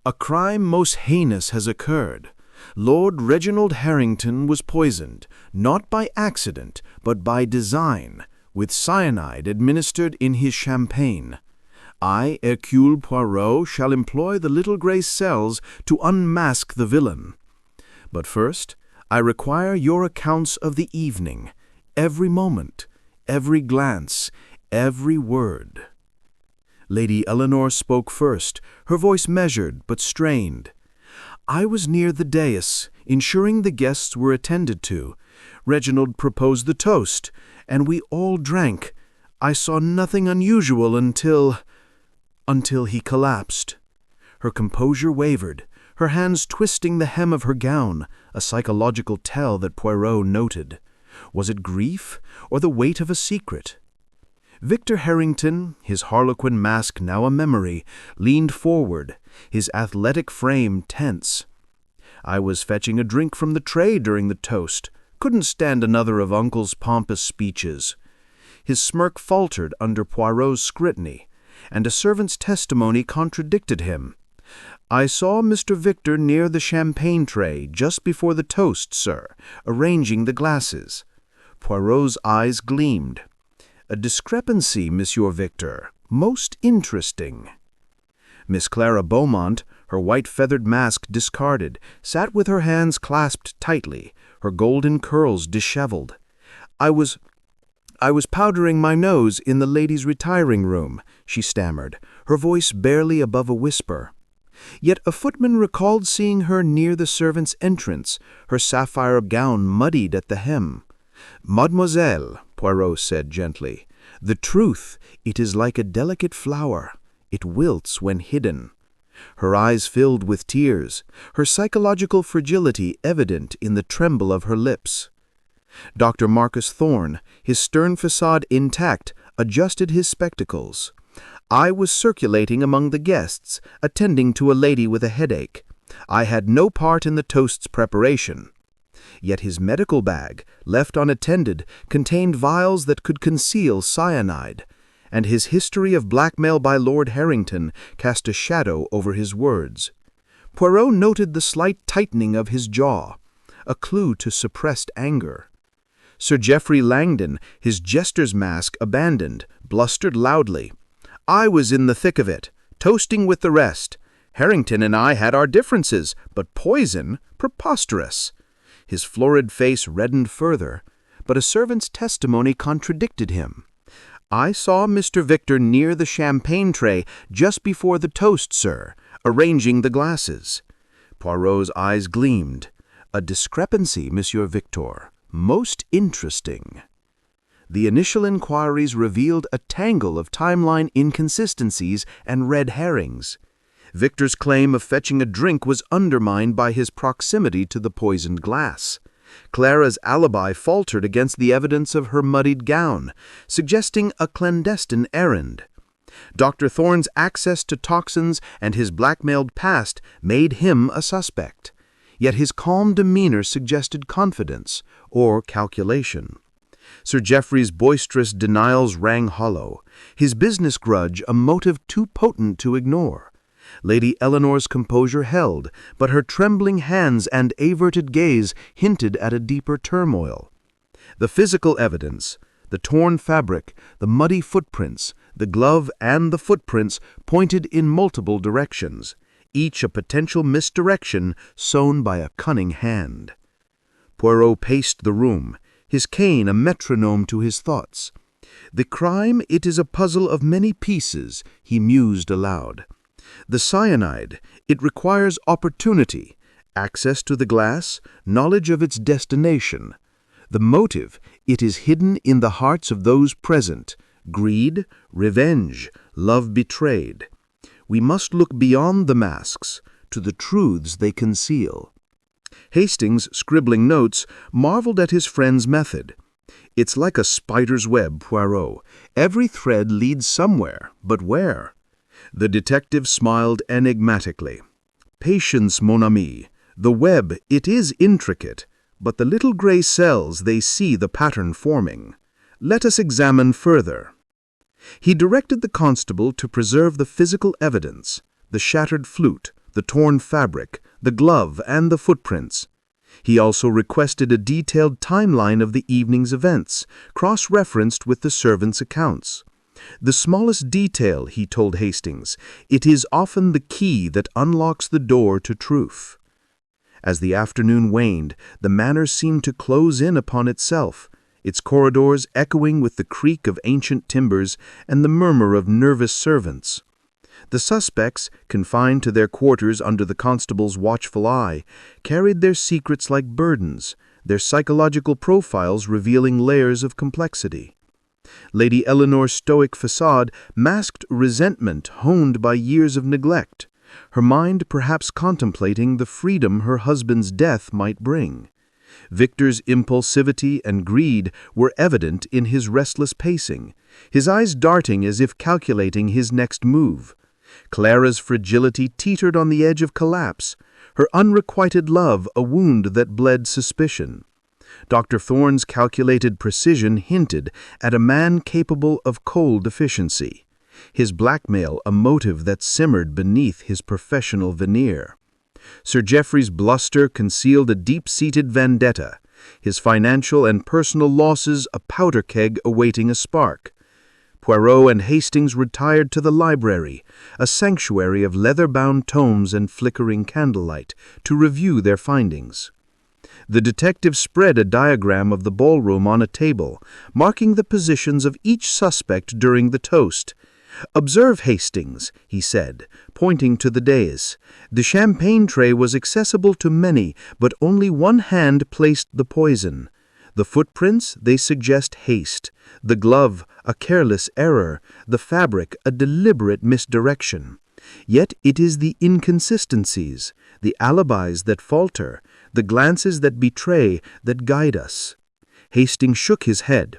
"A crime most heinous has occurred. Lord Reginald Harrington was poisoned, not by accident, but by design, with cyanide administered in his champagne. I, Hercule Poirot, shall employ the little grey cells to unmask the villain. But first, I require your accounts of the evening, every moment, every glance, every word." Lady Eleanor spoke first, her voice measured but strained. "I was near the dais, ensuring the guests were attended to. Reginald proposed the toast, and we all drank. I saw nothing unusual until he collapsed." Her composure wavered, her hands twisting the hem of her gown, a psychological tell that Poirot noted. Was it grief or the weight of a secret? Victor Harrington, his harlequin mask now a memory, leaned forward, his athletic frame tense. "I was fetching a drink from the tray during the toast. Couldn't stand another of Uncle's pompous speeches." His smirk faltered under Poirot's scrutiny, and a servant's testimony contradicted him. "I saw Mr. Victor near the champagne tray just before the toast, sir, arranging the glasses." Poirot's eyes gleamed. "A discrepancy, Monsieur Victor. Most interesting." Miss Clara Beaumont, her white feathered mask discarded, sat with her hands clasped tightly, her golden curls disheveled. I was powdering my nose in the ladies' retiring room," she stammered, her voice barely above a whisper. Yet a footman recalled seeing her near the servants' entrance, her sapphire gown muddied at the hem. "Mademoiselle," Poirot said gently, "the truth, it is like a delicate flower. It wilts when hidden." Her eyes filled with tears, her psychological fragility evident in the tremble of her lips. Dr. Marcus Thorne, his stern facade intact, adjusted his spectacles. "I was circulating among the guests, attending to a lady with a headache. I had no part in the toast's preparation." Yet his medical bag, left unattended, contained vials that could conceal cyanide, and his history of blackmail by Lord Harrington cast a shadow over his words. Poirot noted the slight tightening of his jaw, a clue to suppressed anger. Sir Geoffrey Langdon, his jester's mask abandoned, blustered loudly. "I was in the thick of it, toasting with the rest. Harrington and I had our differences, but poison? Preposterous." His florid face reddened further, but a servant's testimony contradicted him. "I saw Mr. Victor near the champagne tray just before the toast, sir, arranging the glasses." Poirot's eyes gleamed. "A discrepancy, Monsieur Victor. Most interesting." The initial inquiries revealed a tangle of timeline inconsistencies and red herrings. Victor's claim of fetching a drink was undermined by his proximity to the poisoned glass. Clara's alibi faltered against the evidence of her muddied gown, suggesting a clandestine errand. Dr. Thorne's access to toxins and his blackmailed past made him a suspect. Yet his calm demeanor suggested confidence or calculation. Sir Geoffrey's boisterous denials rang hollow, his business grudge a motive too potent to ignore. Lady Eleanor's composure held, but her trembling hands and averted gaze hinted at a deeper turmoil. The physical evidence, the torn fabric, the muddy footprints, the glove and the footprints pointed in multiple directions, each a potential misdirection sown by a cunning hand. Poirot paced the room, his cane a metronome to his thoughts. "The crime, it is a puzzle of many pieces," he mused aloud. "The cyanide, it requires opportunity, access to the glass, knowledge of its destination. The motive, it is hidden in the hearts of those present, greed, revenge, love betrayed. We must look beyond the masks to the truths they conceal. Hastings, scribbling notes, marveled at his friend's method. It's like a spider's web, Poirot. Every thread leads somewhere, but where? The detective smiled enigmatically. Patience, mon ami. The web, it is intricate, but the little gray cells, they see the pattern forming. Let us examine further. He directed the constable to preserve the physical evidence, the shattered flute, the torn fabric, the glove, and the footprints. He also requested a detailed timeline of the evening's events, cross-referenced with the servants' accounts. The smallest detail, he told Hastings, it is often the key that unlocks the door to truth. As the afternoon waned, the manor seemed to close in upon itself, its corridors echoing with the creak of ancient timbers and the murmur of nervous servants. The suspects, confined to their quarters under the constable's watchful eye, carried their secrets like burdens, their psychological profiles revealing layers of complexity. Lady Eleanor's stoic facade masked resentment honed by years of neglect, her mind perhaps contemplating the freedom her husband's death might bring. Victor's impulsivity and greed were evident in his restless pacing, his eyes darting as if calculating his next move. Clara's fragility teetered on the edge of collapse, her unrequited love a wound that bled suspicion. Dr. Thorne's calculated precision hinted at a man capable of cold efficiency, his blackmail a motive that simmered beneath his professional veneer. Sir Geoffrey's bluster concealed a deep-seated vendetta, his financial and personal losses a powder keg awaiting a spark. Poirot and Hastings retired to the library, a sanctuary of leather-bound tomes and flickering candlelight, to review their findings. The detective spread a diagram of the ballroom on a table, marking the positions of each suspect during the toast. "Observe, Hastings," he said, pointing to the dais. "The champagne tray was accessible to many, but only one hand placed the poison. The footprints, they suggest haste. The glove, a careless error. The fabric, a deliberate misdirection. Yet it is the inconsistencies, the alibis that falter, the glances that betray, that guide us." Hastings shook his head.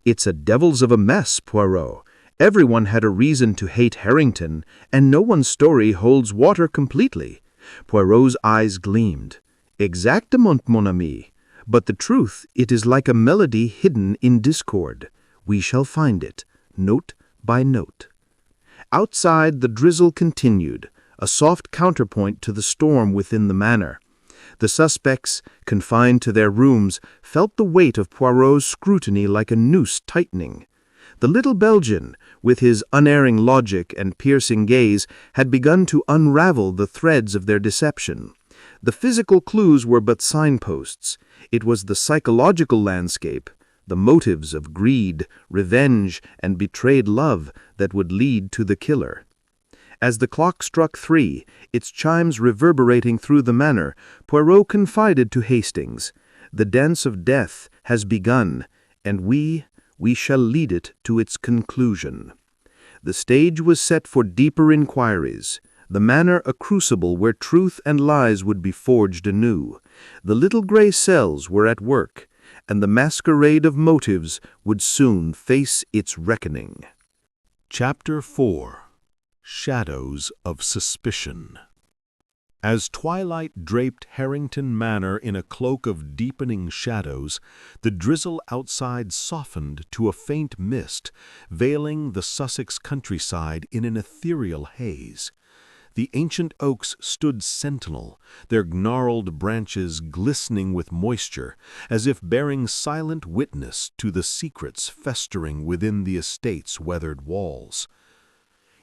"It's a devil's of a mess, Poirot. Everyone had a reason to hate Harrington, and no one's story holds water completely." Poirot's eyes gleamed. "Exactement, mon ami. But the truth, it is like a melody hidden in discord. We shall find it, note by note." Outside, the drizzle continued, a soft counterpoint to the storm within the manor. The suspects, confined to their rooms, felt the weight of Poirot's scrutiny like a noose tightening. The little Belgian, with his unerring logic and piercing gaze, had begun to unravel the threads of their deception. The physical clues were but signposts. It was the psychological landscape, the motives of greed, revenge, and betrayed love that would lead to the killer. As the clock struck 3, its chimes reverberating through the manor, Poirot confided to Hastings, "The dance of death has begun, and we shall lead it to its conclusion." The stage was set for deeper inquiries, the manor a crucible where truth and lies would be forged anew. The little gray cells were at work, and the masquerade of motives would soon face its reckoning. Chapter 4. Shadows of Suspicion. As twilight draped Harrington Manor in a cloak of deepening shadows, the drizzle outside softened to a faint mist, veiling the Sussex countryside in an ethereal haze. The ancient oaks stood sentinel, their gnarled branches glistening with moisture, as if bearing silent witness to the secrets festering within the estate's weathered walls.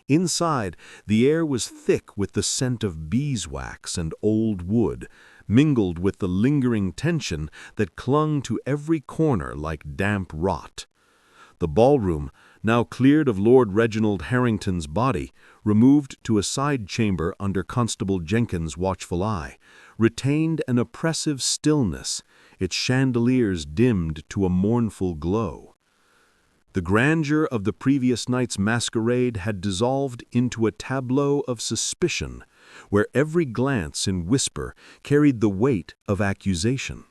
Inside, the air was thick with the scent of beeswax and old wood, mingled with the lingering tension that clung to every corner like damp rot. The ballroom, now cleared of Lord Reginald Harrington's body, removed to a side chamber under Constable Jenkins' watchful eye, retained an oppressive stillness, its chandeliers dimmed to a mournful glow. The grandeur of the previous night's masquerade had dissolved into a tableau of suspicion, where every glance and whisper carried the weight of accusation.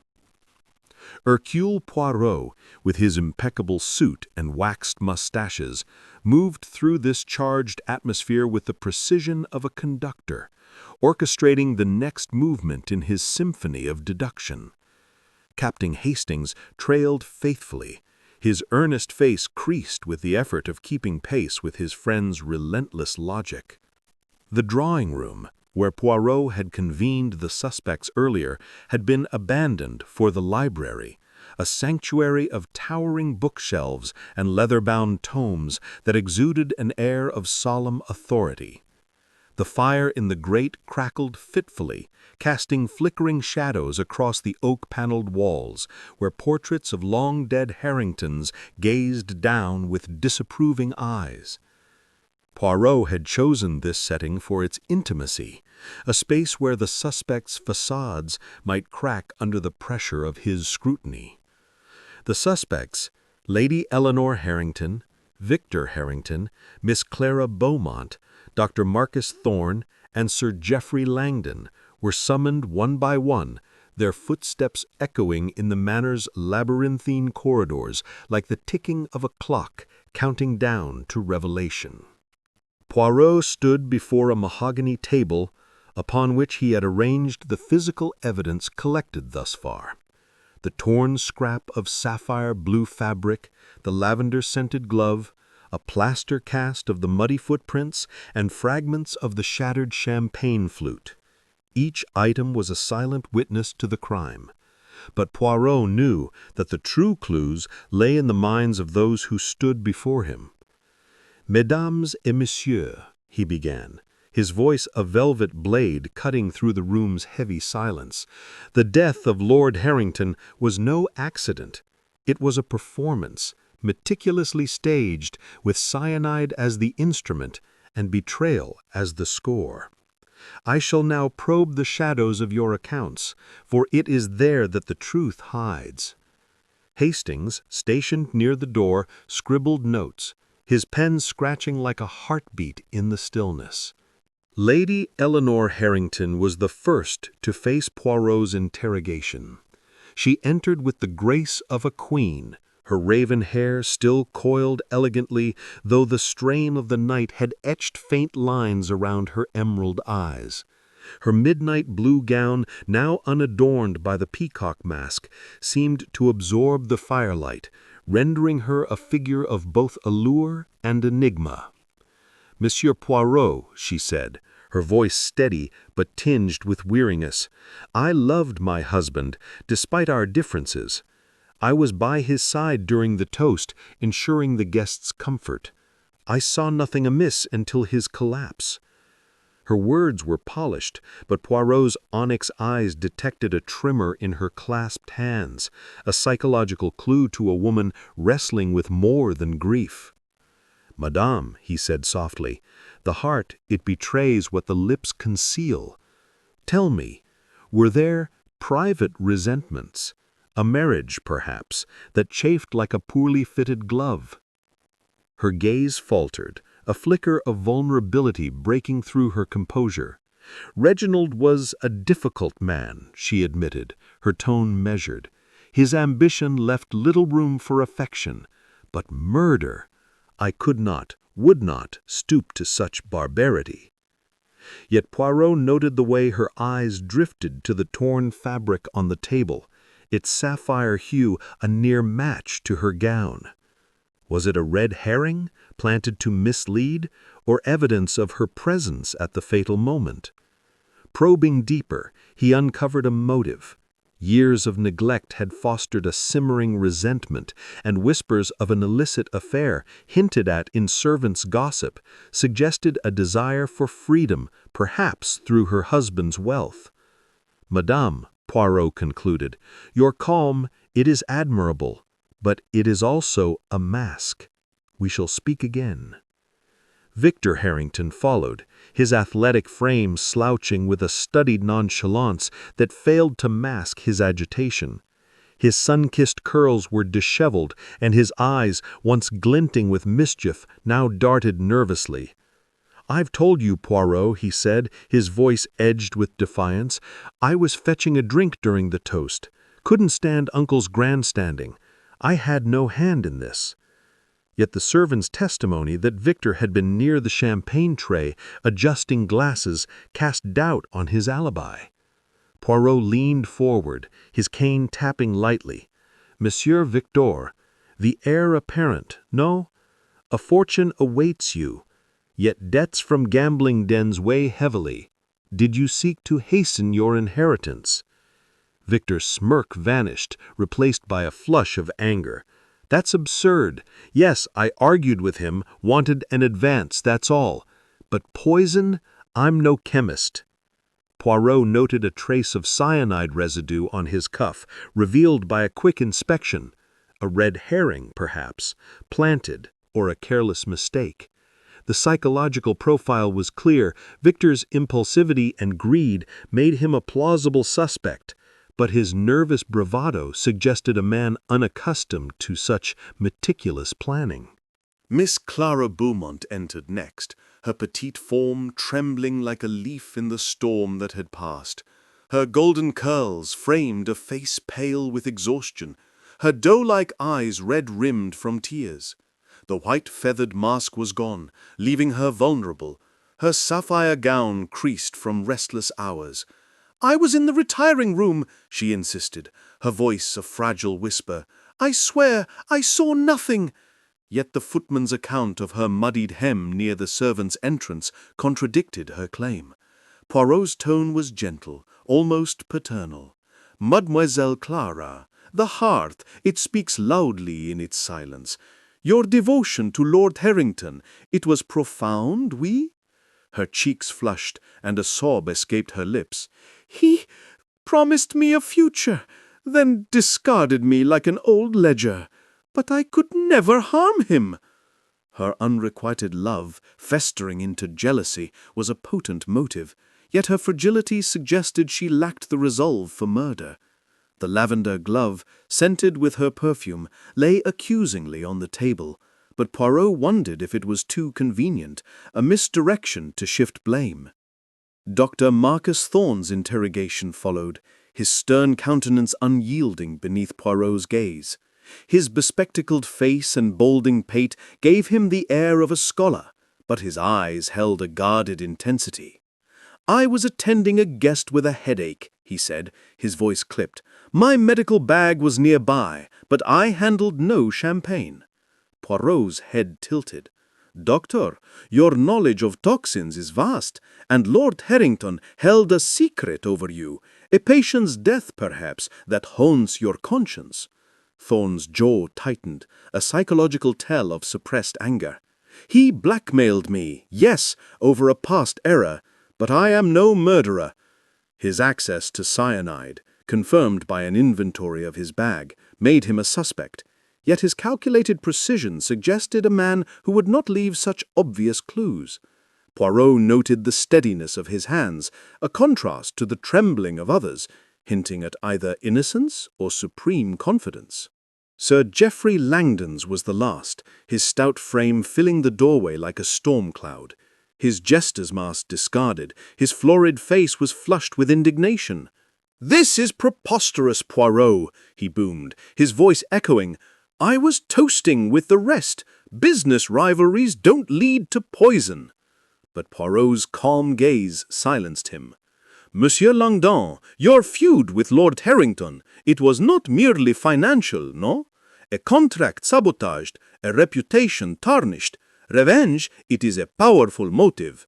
Hercule Poirot, with his impeccable suit and waxed mustaches, moved through this charged atmosphere with the precision of a conductor, orchestrating the next movement in his symphony of deduction. Captain Hastings trailed faithfully, his earnest face creased with the effort of keeping pace with his friend's relentless logic. The drawing room, where Poirot had convened the suspects earlier, had been abandoned for the library, a sanctuary of towering bookshelves and leather-bound tomes that exuded an air of solemn authority. The fire in the grate crackled fitfully, casting flickering shadows across the oak-paneled walls, where portraits of long-dead Harringtons gazed down with disapproving eyes. Poirot had chosen this setting for its intimacy, a space where the suspects' facades might crack under the pressure of his scrutiny. The suspects, Lady Eleanor Harrington, Victor Harrington, Miss Clara Beaumont, Dr. Marcus Thorne, and Sir Geoffrey Langdon, were summoned one by one, their footsteps echoing in the manor's labyrinthine corridors like the ticking of a clock counting down to revelation. Poirot stood before a mahogany table upon which he had arranged the physical evidence collected thus far. The torn scrap of sapphire-blue fabric, the lavender-scented glove, a plaster cast of the muddy footprints, and fragments of the shattered champagne flute. Each item was a silent witness to the crime. But Poirot knew that the true clues lay in the minds of those who stood before him. "Mesdames et messieurs," he began, his voice a velvet blade cutting through the room's heavy silence, "the death of Lord Harrington was no accident. It was a performance, meticulously staged, with cyanide as the instrument and betrayal as the score. I shall now probe the shadows of your accounts, for it is there that the truth hides." Hastings, stationed near the door, scribbled notes, his pen scratching like a heartbeat in the stillness. Lady Eleanor Harrington was the first to face Poirot's interrogation. She entered with the grace of a queen, her raven hair still coiled elegantly, though the strain of the night had etched faint lines around her emerald eyes. Her midnight blue gown, now unadorned by the peacock mask, seemed to absorb the firelight, rendering her a figure of both allure and enigma. "Monsieur Poirot," she said, her voice steady but tinged with weariness, "I loved my husband, despite our differences. I was by his side during the toast, ensuring the guests' comfort. I saw nothing amiss until his collapse." Her words were polished, but Poirot's onyx eyes detected a tremor in her clasped hands, a psychological clue to a woman wrestling with more than grief. "Madame," he said softly, "the heart, it betrays what the lips conceal. Tell me, were there private resentments, a marriage, perhaps, that chafed like a poorly fitted glove?" Her gaze faltered, a flicker of vulnerability breaking through her composure. "Reginald was a difficult man," she admitted, her tone measured. "His ambition left little room for affection. But murder! I could not, would not, stoop to such barbarity." Yet Poirot noted the way her eyes drifted to the torn fabric on the table, its sapphire hue a near match to her gown. Was it a red herring, planted to mislead, or evidence of her presence at the fatal moment? Probing deeper, he uncovered a motive. Years of neglect had fostered a simmering resentment, and whispers of an illicit affair, hinted at in servants' gossip, suggested a desire for freedom, perhaps through her husband's wealth. "Madame," Poirot concluded, "your calm, it is admirable, but it is also a mask. We shall speak again." Victor Harrington followed, his athletic frame slouching with a studied nonchalance that failed to mask his agitation. His sun-kissed curls were disheveled, and his eyes, once glinting with mischief, now darted nervously. "I've told you, Poirot," he said, his voice edged with defiance. "I was fetching a drink during the toast. Couldn't stand Uncle's grandstanding. I had no hand in this." Yet the servant's testimony that Victor had been near the champagne tray, adjusting glasses, cast doubt on his alibi. Poirot leaned forward, his cane tapping lightly. "Monsieur Victor, the heir apparent, no? A fortune awaits you, yet debts from gambling dens weigh heavily. Did you seek to hasten your inheritance?" Victor's smirk vanished, replaced by a flush of anger. "That's absurd. Yes, I argued with him, wanted an advance, that's all. But poison? I'm no chemist." Poirot noted a trace of cyanide residue on his cuff, revealed by a quick inspection. A red herring, perhaps, planted, or a careless mistake. The psychological profile was clear. Victor's impulsivity and greed made him a plausible suspect, but his nervous bravado suggested a man unaccustomed to such meticulous planning. Miss Clara Beaumont entered next, her petite form trembling like a leaf in the storm that had passed. Her golden curls framed a face pale with exhaustion, her doe-like eyes red-rimmed from tears. The white feathered mask was gone, leaving her vulnerable, her sapphire gown creased from restless hours. "I was in the retiring room," she insisted, her voice a fragile whisper. "I swear I saw nothing." Yet the footman's account of her muddied hem near the servant's entrance contradicted her claim. Poirot's tone was gentle, almost paternal. "Mademoiselle Clara, the heart, it speaks loudly in its silence. Your devotion to Lord Harrington, it was profound, oui?" Her cheeks flushed, and a sob escaped her lips. "He promised me a future, then discarded me like an old ledger. But I could never harm him." Her unrequited love, festering into jealousy, was a potent motive, yet her fragility suggested she lacked the resolve for murder. The lavender glove, scented with her perfume, lay accusingly on the table, but Poirot wondered if it was too convenient, a misdirection to shift blame. Dr. Marcus Thorne's interrogation followed, his stern countenance unyielding beneath Poirot's gaze. His bespectacled face and balding pate gave him the air of a scholar, but his eyes held a guarded intensity. "I was attending a guest with a headache," he said, his voice clipped. "My medical bag was nearby, but I handled no champagne." Poirot's head tilted. "Doctor, your knowledge of toxins is vast, and Lord Harrington held a secret over you, a patient's death, perhaps, that haunts your conscience." Thorne's jaw tightened, a psychological tell of suppressed anger. "He blackmailed me, yes, over a past error, but I am no murderer." His access to cyanide, confirmed by an inventory of his bag, made him a suspect, yet his calculated precision suggested a man who would not leave such obvious clues. Poirot noted the steadiness of his hands, a contrast to the trembling of others, hinting at either innocence or supreme confidence. Sir Geoffrey Langdon's was the last, his stout frame filling the doorway like a storm cloud. His jester's mask discarded, his florid face was flushed with indignation. "This is preposterous, Poirot," he boomed, his voice echoing. "I was toasting with the rest. Business rivalries don't lead to poison." But Poirot's calm gaze silenced him. "Monsieur Langdon, your feud with Lord Harrington, it was not merely financial, no? A contract sabotaged, a reputation tarnished. Revenge, it is a powerful motive."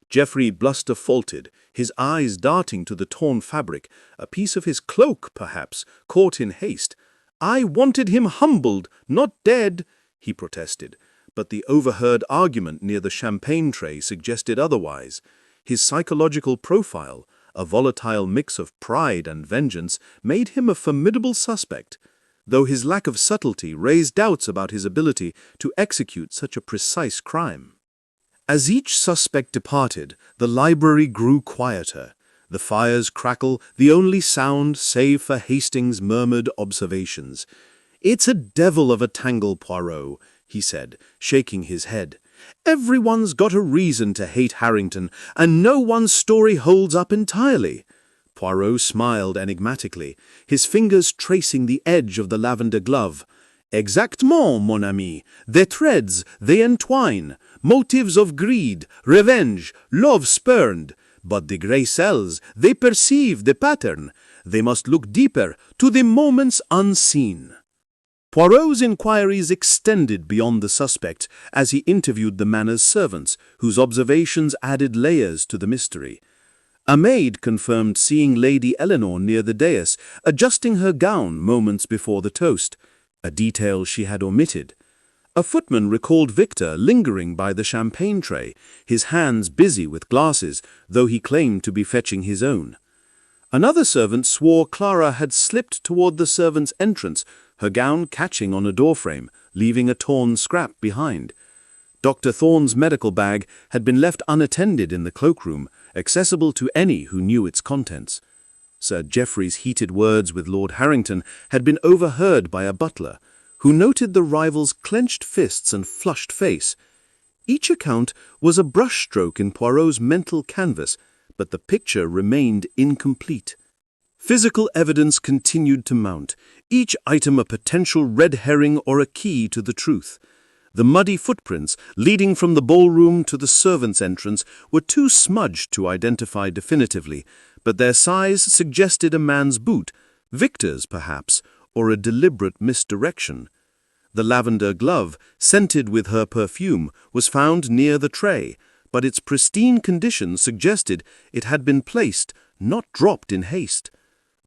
Geoffrey bluster faltered, his eyes darting to the torn fabric, a piece of his cloak, perhaps, caught in haste. "I wanted him humbled, not dead," he protested, but the overheard argument near the champagne tray suggested otherwise. His psychological profile, a volatile mix of pride and vengeance, made him a formidable suspect, though his lack of subtlety raised doubts about his ability to execute such a precise crime. As each suspect departed, the library grew quieter. The fires crackle, the only sound save for Hastings' murmured observations. "It's a devil of a tangle, Poirot," he said, shaking his head. "Everyone's got a reason to hate Harrington, and no one story holds up entirely." Poirot smiled enigmatically, his fingers tracing the edge of the lavender glove. "Exactement, mon ami. The threads, they entwine. Motives of greed, revenge, love spurned. But the grey cells, they perceive the pattern. They must look deeper, to the moments unseen." Poirot's inquiries extended beyond the suspect as he interviewed the manor's servants, whose observations added layers to the mystery. A maid confirmed seeing Lady Eleanor near the dais, adjusting her gown moments before the toast, a detail she had omitted. A footman recalled Victor lingering by the champagne tray, his hands busy with glasses, though he claimed to be fetching his own. Another servant swore Clara had slipped toward the servants' entrance, her gown catching on a doorframe, leaving a torn scrap behind. Dr. Thorne's medical bag had been left unattended in the cloakroom, accessible to any who knew its contents. Sir Geoffrey's heated words with Lord Harrington had been overheard by a butler, who noted the rival's clenched fists and flushed face. Each account was a brushstroke in Poirot's mental canvas, but the picture remained incomplete. Physical evidence continued to mount, each item a potential red herring or a key to the truth. The muddy footprints leading from the ballroom to the servants' entrance were too smudged to identify definitively, but their size suggested a man's boot, Victor's perhaps, or a deliberate misdirection. The lavender glove, scented with her perfume, was found near the tray, but its pristine condition suggested it had been placed, not dropped in haste.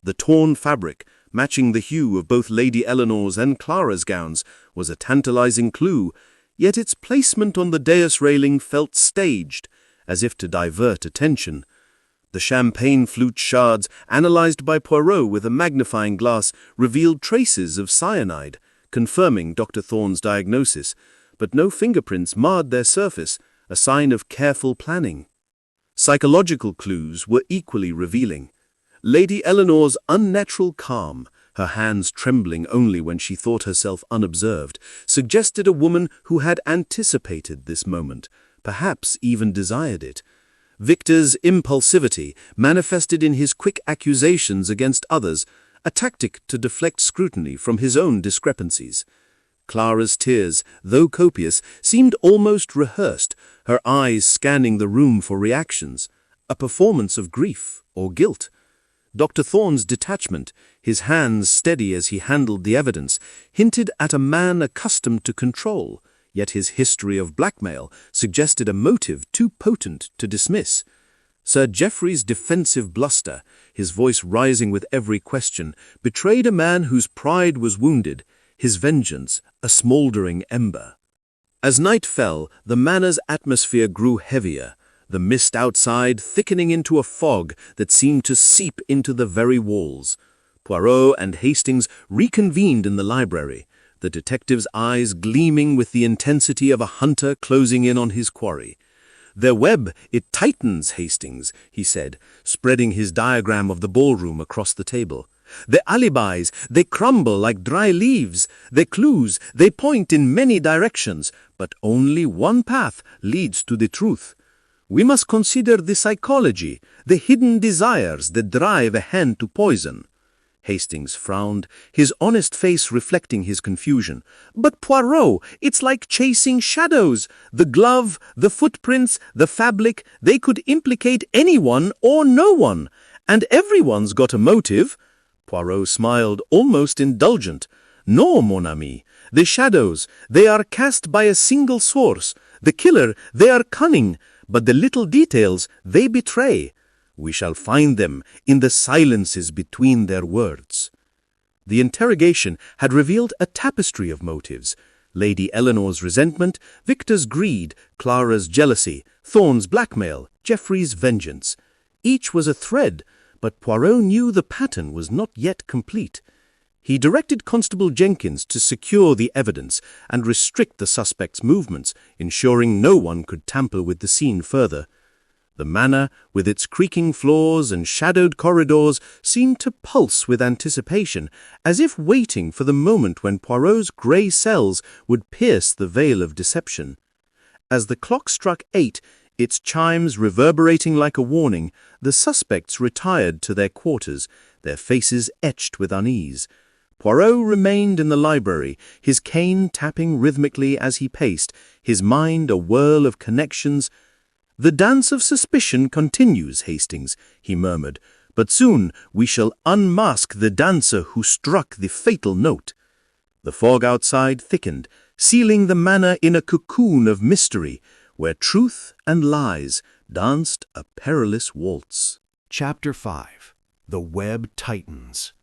The torn fabric, matching the hue of both Lady Eleanor's and Clara's gowns, was a tantalizing clue, yet its placement on the dais railing felt staged, as if to divert attention. The champagne flute shards, analyzed by Poirot with a magnifying glass, revealed traces of cyanide, confirming Dr. Thorne's diagnosis, but no fingerprints marred their surface, a sign of careful planning. Psychological clues were equally revealing. Lady Eleanor's unnatural calm, her hands trembling only when she thought herself unobserved, suggested a woman who had anticipated this moment, perhaps even desired it. Victor's impulsivity manifested in his quick accusations against others, a tactic to deflect scrutiny from his own discrepancies. Clara's tears, though copious, seemed almost rehearsed, her eyes scanning the room for reactions, a performance of grief or guilt. Dr. Thorne's detachment, his hands steady as he handled the evidence, hinted at a man accustomed to control, yet his history of blackmail suggested a motive too potent to dismiss. Sir Geoffrey's defensive bluster, his voice rising with every question, betrayed a man whose pride was wounded, his vengeance a smouldering ember. As night fell, the manor's atmosphere grew heavier, the mist outside thickening into a fog that seemed to seep into the very walls. Poirot and Hastings reconvened in the library, the detective's eyes gleaming with the intensity of a hunter closing in on his quarry. "Their web, it tightens, Hastings," he said, spreading his diagram of the ballroom across the table. "The alibis, they crumble like dry leaves. The clues, they point in many directions, but only one path leads to the truth. We must consider the psychology, the hidden desires that drive a hand to poison." Hastings frowned, his honest face reflecting his confusion. "But Poirot, it's like chasing shadows. The glove, the footprints, the fabric, they could implicate anyone or no one. And everyone's got a motive." Poirot smiled, almost indulgent. "No, mon ami. The shadows, they are cast by a single source. The killer, they are cunning. But the little details, they betray. We shall find them in the silences between their words." The interrogation had revealed a tapestry of motives. Lady Eleanor's resentment, Victor's greed, Clara's jealousy, Thorne's blackmail, Geoffrey's vengeance. Each was a thread, but Poirot knew the pattern was not yet complete. He directed Constable Jenkins to secure the evidence and restrict the suspect's movements, ensuring no one could tamper with the scene further. The manor, with its creaking floors and shadowed corridors, seemed to pulse with anticipation, as if waiting for the moment when Poirot's grey cells would pierce the veil of deception. As the clock struck 8, its chimes reverberating like a warning, the suspects retired to their quarters, their faces etched with unease. Poirot remained in the library, his cane tapping rhythmically as he paced, his mind a whirl of connections. "The dance of suspicion continues, Hastings," he murmured, "but soon we shall unmask the dancer who struck the fatal note." The fog outside thickened, sealing the manor in a cocoon of mystery, where truth and lies danced a perilous waltz. Chapter 5. The Web Tightens.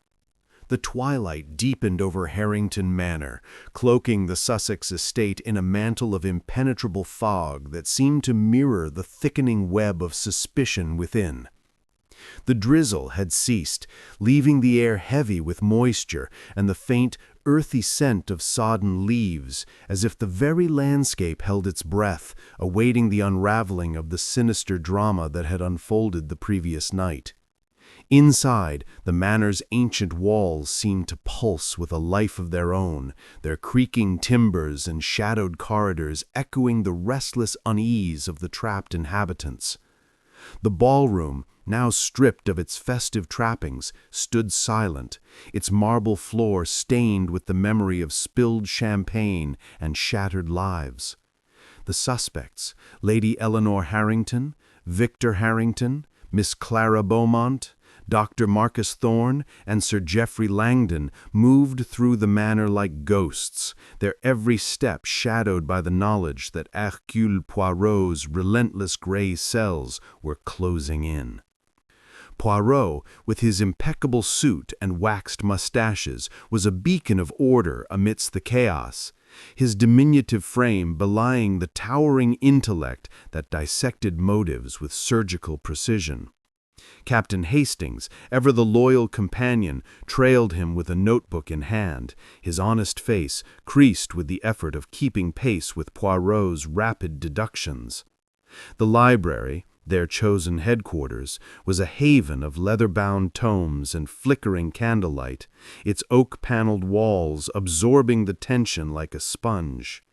The twilight deepened over Harrington Manor, cloaking the Sussex estate in a mantle of impenetrable fog that seemed to mirror the thickening web of suspicion within. The drizzle had ceased, leaving the air heavy with moisture and the faint, earthy scent of sodden leaves, as if the very landscape held its breath, awaiting the unraveling of the sinister drama that had unfolded the previous night. Inside, the manor's ancient walls seemed to pulse with a life of their own, their creaking timbers and shadowed corridors echoing the restless unease of the trapped inhabitants. The ballroom, now stripped of its festive trappings, stood silent, its marble floor stained with the memory of spilled champagne and shattered lives. The suspects, Lady Eleanor Harrington, Victor Harrington, Miss Clara Beaumont, Dr. Marcus Thorne, and Sir Geoffrey Langdon moved through the manor like ghosts, their every step shadowed by the knowledge that Hercule Poirot's relentless grey cells were closing in. Poirot, with his impeccable suit and waxed mustaches, was a beacon of order amidst the chaos, his diminutive frame belying the towering intellect that dissected motives with surgical precision. Captain Hastings, ever the loyal companion, trailed him with a notebook in hand, his honest face creased with the effort of keeping pace with Poirot's rapid deductions. The library, their chosen headquarters, was a haven of leather-bound tomes and flickering candlelight, its oak-paneled walls absorbing the tension like a sponge.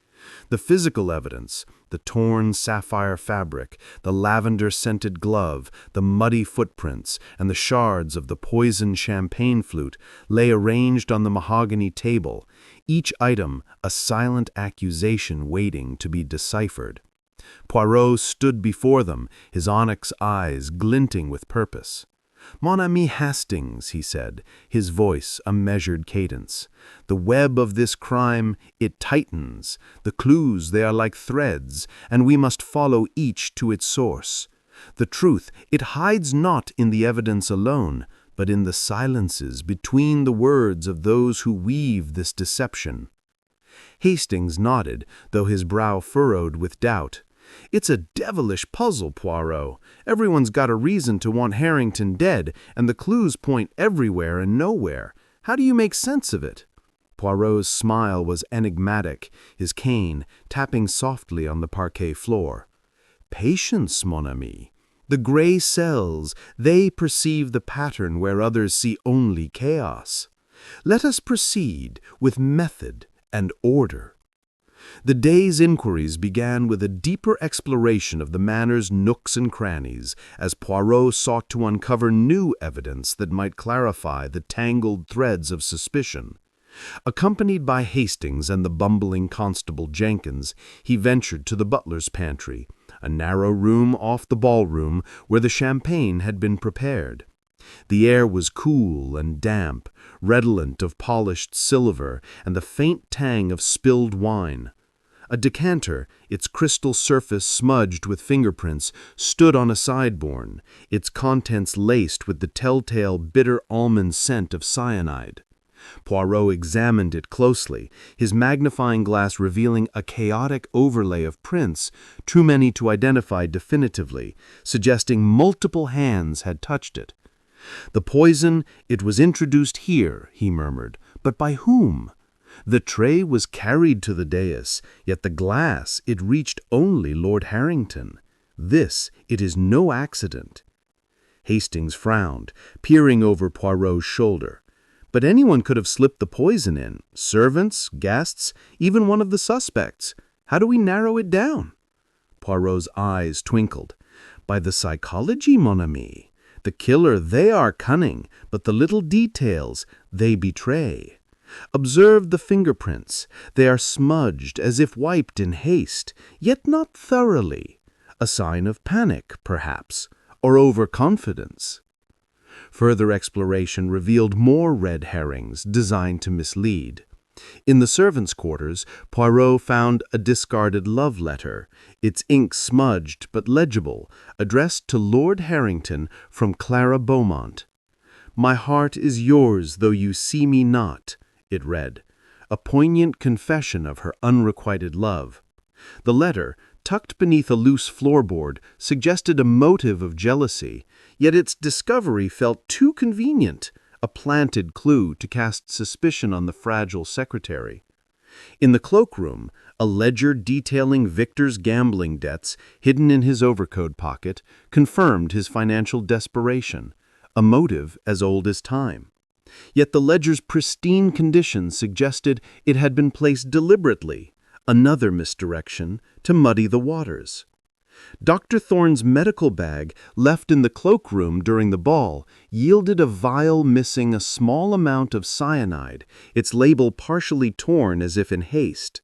The physical evidence, the torn sapphire fabric, the lavender-scented glove, the muddy footprints, and the shards of the poisoned champagne flute lay arranged on the mahogany table, each item a silent accusation waiting to be deciphered. Poirot stood before them, his onyx eyes glinting with purpose. "Mon ami Hastings," he said, his voice a measured cadence, "the web of this crime, it tightens. The clues, they are like threads, and we must follow each to its source. The truth, it hides not in the evidence alone, but in the silences between the words of those who weave this deception." Hastings nodded, though his brow furrowed with doubt. "It's a devilish puzzle, Poirot. Everyone's got a reason to want Harrington dead, and the clues point everywhere and nowhere. How do you make sense of it?" Poirot's smile was enigmatic, his cane tapping softly on the parquet floor. "Patience, mon ami. The grey cells, they perceive the pattern where others see only chaos. Let us proceed with method and order." The day's inquiries began with a deeper exploration of the manor's nooks and crannies, as Poirot sought to uncover new evidence that might clarify the tangled threads of suspicion. Accompanied by Hastings and the bumbling constable Jenkins, he ventured to the butler's pantry, a narrow room off the ballroom where the champagne had been prepared. The air was cool and damp, redolent of polished silver and the faint tang of spilled wine. A decanter, its crystal surface smudged with fingerprints, stood on a sideboard, its contents laced with the telltale bitter almond scent of cyanide. Poirot examined it closely, his magnifying glass revealing a chaotic overlay of prints, too many to identify definitively, suggesting multiple hands had touched it. "The poison, it was introduced here," he murmured, "but by whom? The tray was carried to the dais, yet the glass, it reached only Lord Harrington. This, it is no accident." Hastings frowned, peering over Poirot's shoulder. "But anyone could have slipped the poison in. Servants, guests, even one of the suspects. How do we narrow it down?" Poirot's eyes twinkled. "By the psychology, mon ami. The killer, they are cunning, but the little details, they betray. Observe the fingerprints. They are smudged as if wiped in haste, yet not thoroughly. A sign of panic, perhaps, or overconfidence." Further exploration revealed more red herrings designed to mislead. In the servants' quarters, Poirot found a discarded love letter, its ink smudged but legible, addressed to Lord Harrington from Clara Beaumont. "My heart is yours, though you see me not," it read, a poignant confession of her unrequited love. The letter, tucked beneath a loose floorboard, suggested a motive of jealousy, yet its discovery felt too convenient, a planted clue to cast suspicion on the fragile secretary. In the cloakroom, a ledger detailing Victor's gambling debts, hidden in his overcoat pocket, confirmed his financial desperation, a motive as old as time. Yet the ledger's pristine condition suggested it had been placed deliberately, another misdirection to muddy the waters. Dr. Thorne's medical bag, left in the cloakroom during the ball, yielded a vial missing a small amount of cyanide, its label partially torn as if in haste.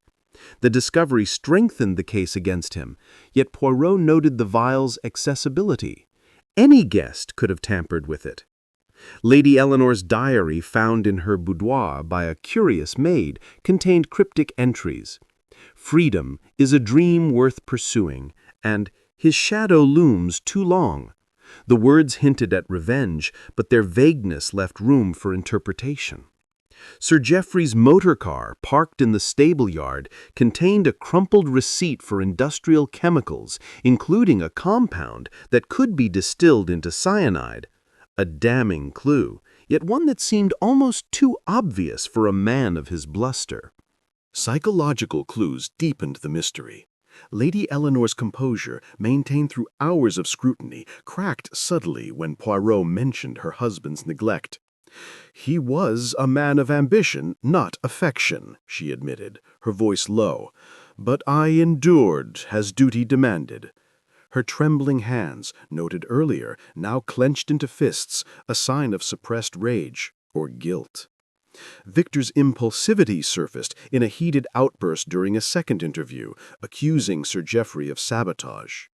The discovery strengthened the case against him, yet Poirot noted the vial's accessibility. Any guest could have tampered with it. Lady Eleanor's diary, found in her boudoir by a curious maid, contained cryptic entries. "Freedom is a dream worth pursuing," and "his shadow looms too long." The words hinted at revenge, but their vagueness left room for interpretation. Sir Geoffrey's motor car, parked in the stable yard, contained a crumpled receipt for industrial chemicals, including a compound that could be distilled into cyanide. A damning clue, yet one that seemed almost too obvious for a man of his bluster. Psychological clues deepened the mystery. Lady Eleanor's composure, maintained through hours of scrutiny, cracked subtly when Poirot mentioned her husband's neglect. "He was a man of ambition, not affection," she admitted, her voice low. "But I endured, as duty demanded." Her trembling hands, noted earlier, now clenched into fists, a sign of suppressed rage or guilt. Victor's impulsivity surfaced in a heated outburst during a second interview, accusing Sir Geoffrey of sabotage.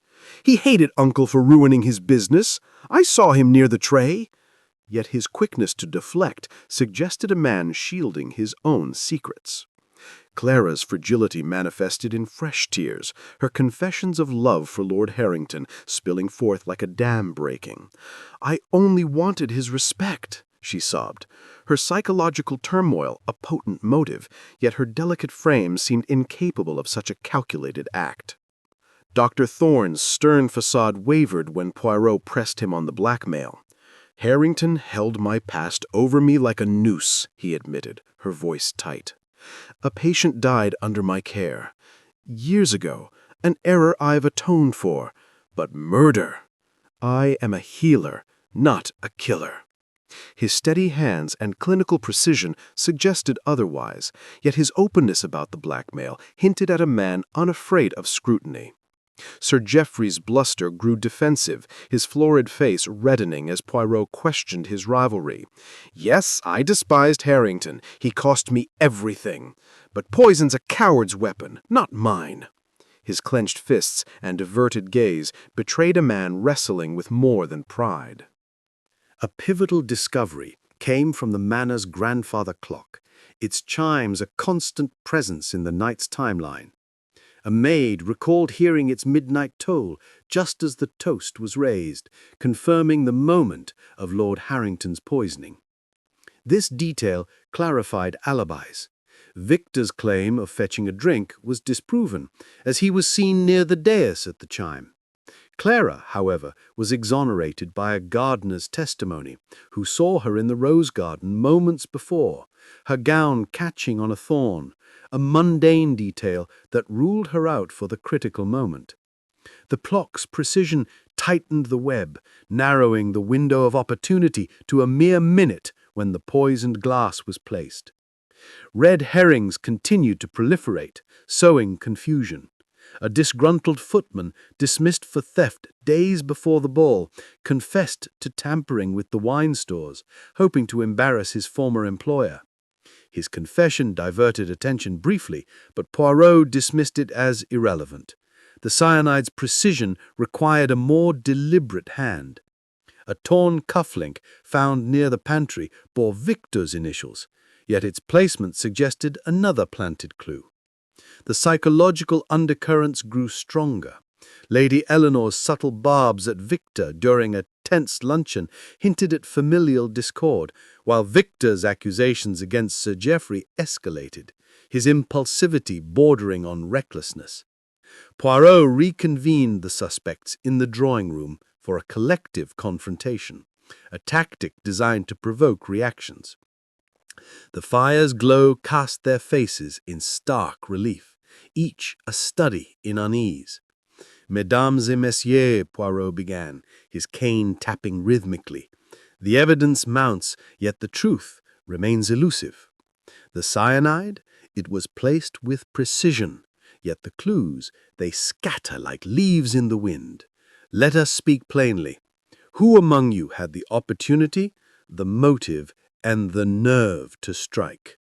"He hated Uncle for ruining his business. I saw him near the tray." Yet his quickness to deflect suggested a man shielding his own secrets. Clara's fragility manifested in fresh tears, her confessions of love for Lord Harrington spilling forth like a dam breaking. "I only wanted his respect," she sobbed. Her psychological turmoil a potent motive, yet her delicate frame seemed incapable of such a calculated act. Dr. Thorne's stern facade wavered when Poirot pressed him on the blackmail. "Harrington held my past over me like a noose," he admitted, her voice tight. "A patient died under my care. Years ago, an error I've atoned for. But murder! I am a healer, not a killer." His steady hands and clinical precision suggested otherwise, yet his openness about the blackmail hinted at a man unafraid of scrutiny. Sir Geoffrey's bluster grew defensive, his florid face reddening as Poirot questioned his rivalry. "Yes, I despised Harrington. He cost me everything. But poison's a coward's weapon, not mine." His clenched fists and averted gaze betrayed a man wrestling with more than pride. A pivotal discovery came from the manor's grandfather clock, its chimes a constant presence in the night's timeline. A maid recalled hearing its midnight toll just as the toast was raised, confirming the moment of Lord Harrington's poisoning. This detail clarified alibis. Victor's claim of fetching a drink was disproven, as he was seen near the dais at the chime. Clara, however, was exonerated by a gardener's testimony, who saw her in the rose garden moments before, her gown catching on a thorn, a mundane detail that ruled her out for the critical moment. The clock's precision tightened the web, narrowing the window of opportunity to a mere minute when the poisoned glass was placed. Red herrings continued to proliferate, sowing confusion. A disgruntled footman, dismissed for theft days before the ball, confessed to tampering with the wine stores, hoping to embarrass his former employer. His confession diverted attention briefly, but Poirot dismissed it as irrelevant. The cyanide's precision required a more deliberate hand. A torn cufflink found near the pantry bore Victor's initials, yet its placement suggested another planted clue. The psychological undercurrents grew stronger. Lady Eleanor's subtle barbs at Victor during a tense luncheon hinted at familial discord, while Victor's accusations against Sir Geoffrey escalated, his impulsivity bordering on recklessness. Poirot reconvened the suspects in the drawing room for a collective confrontation, a tactic designed to provoke reactions. The fire's glow cast their faces in stark relief, each a study in unease. "Mesdames et messieurs," Poirot began, his cane tapping rhythmically. "The evidence mounts, yet the truth remains elusive. The cyanide, it was placed with precision, yet the clues, they scatter like leaves in the wind. Let us speak plainly. Who among you had the opportunity, the motive, and the nerve to strike?"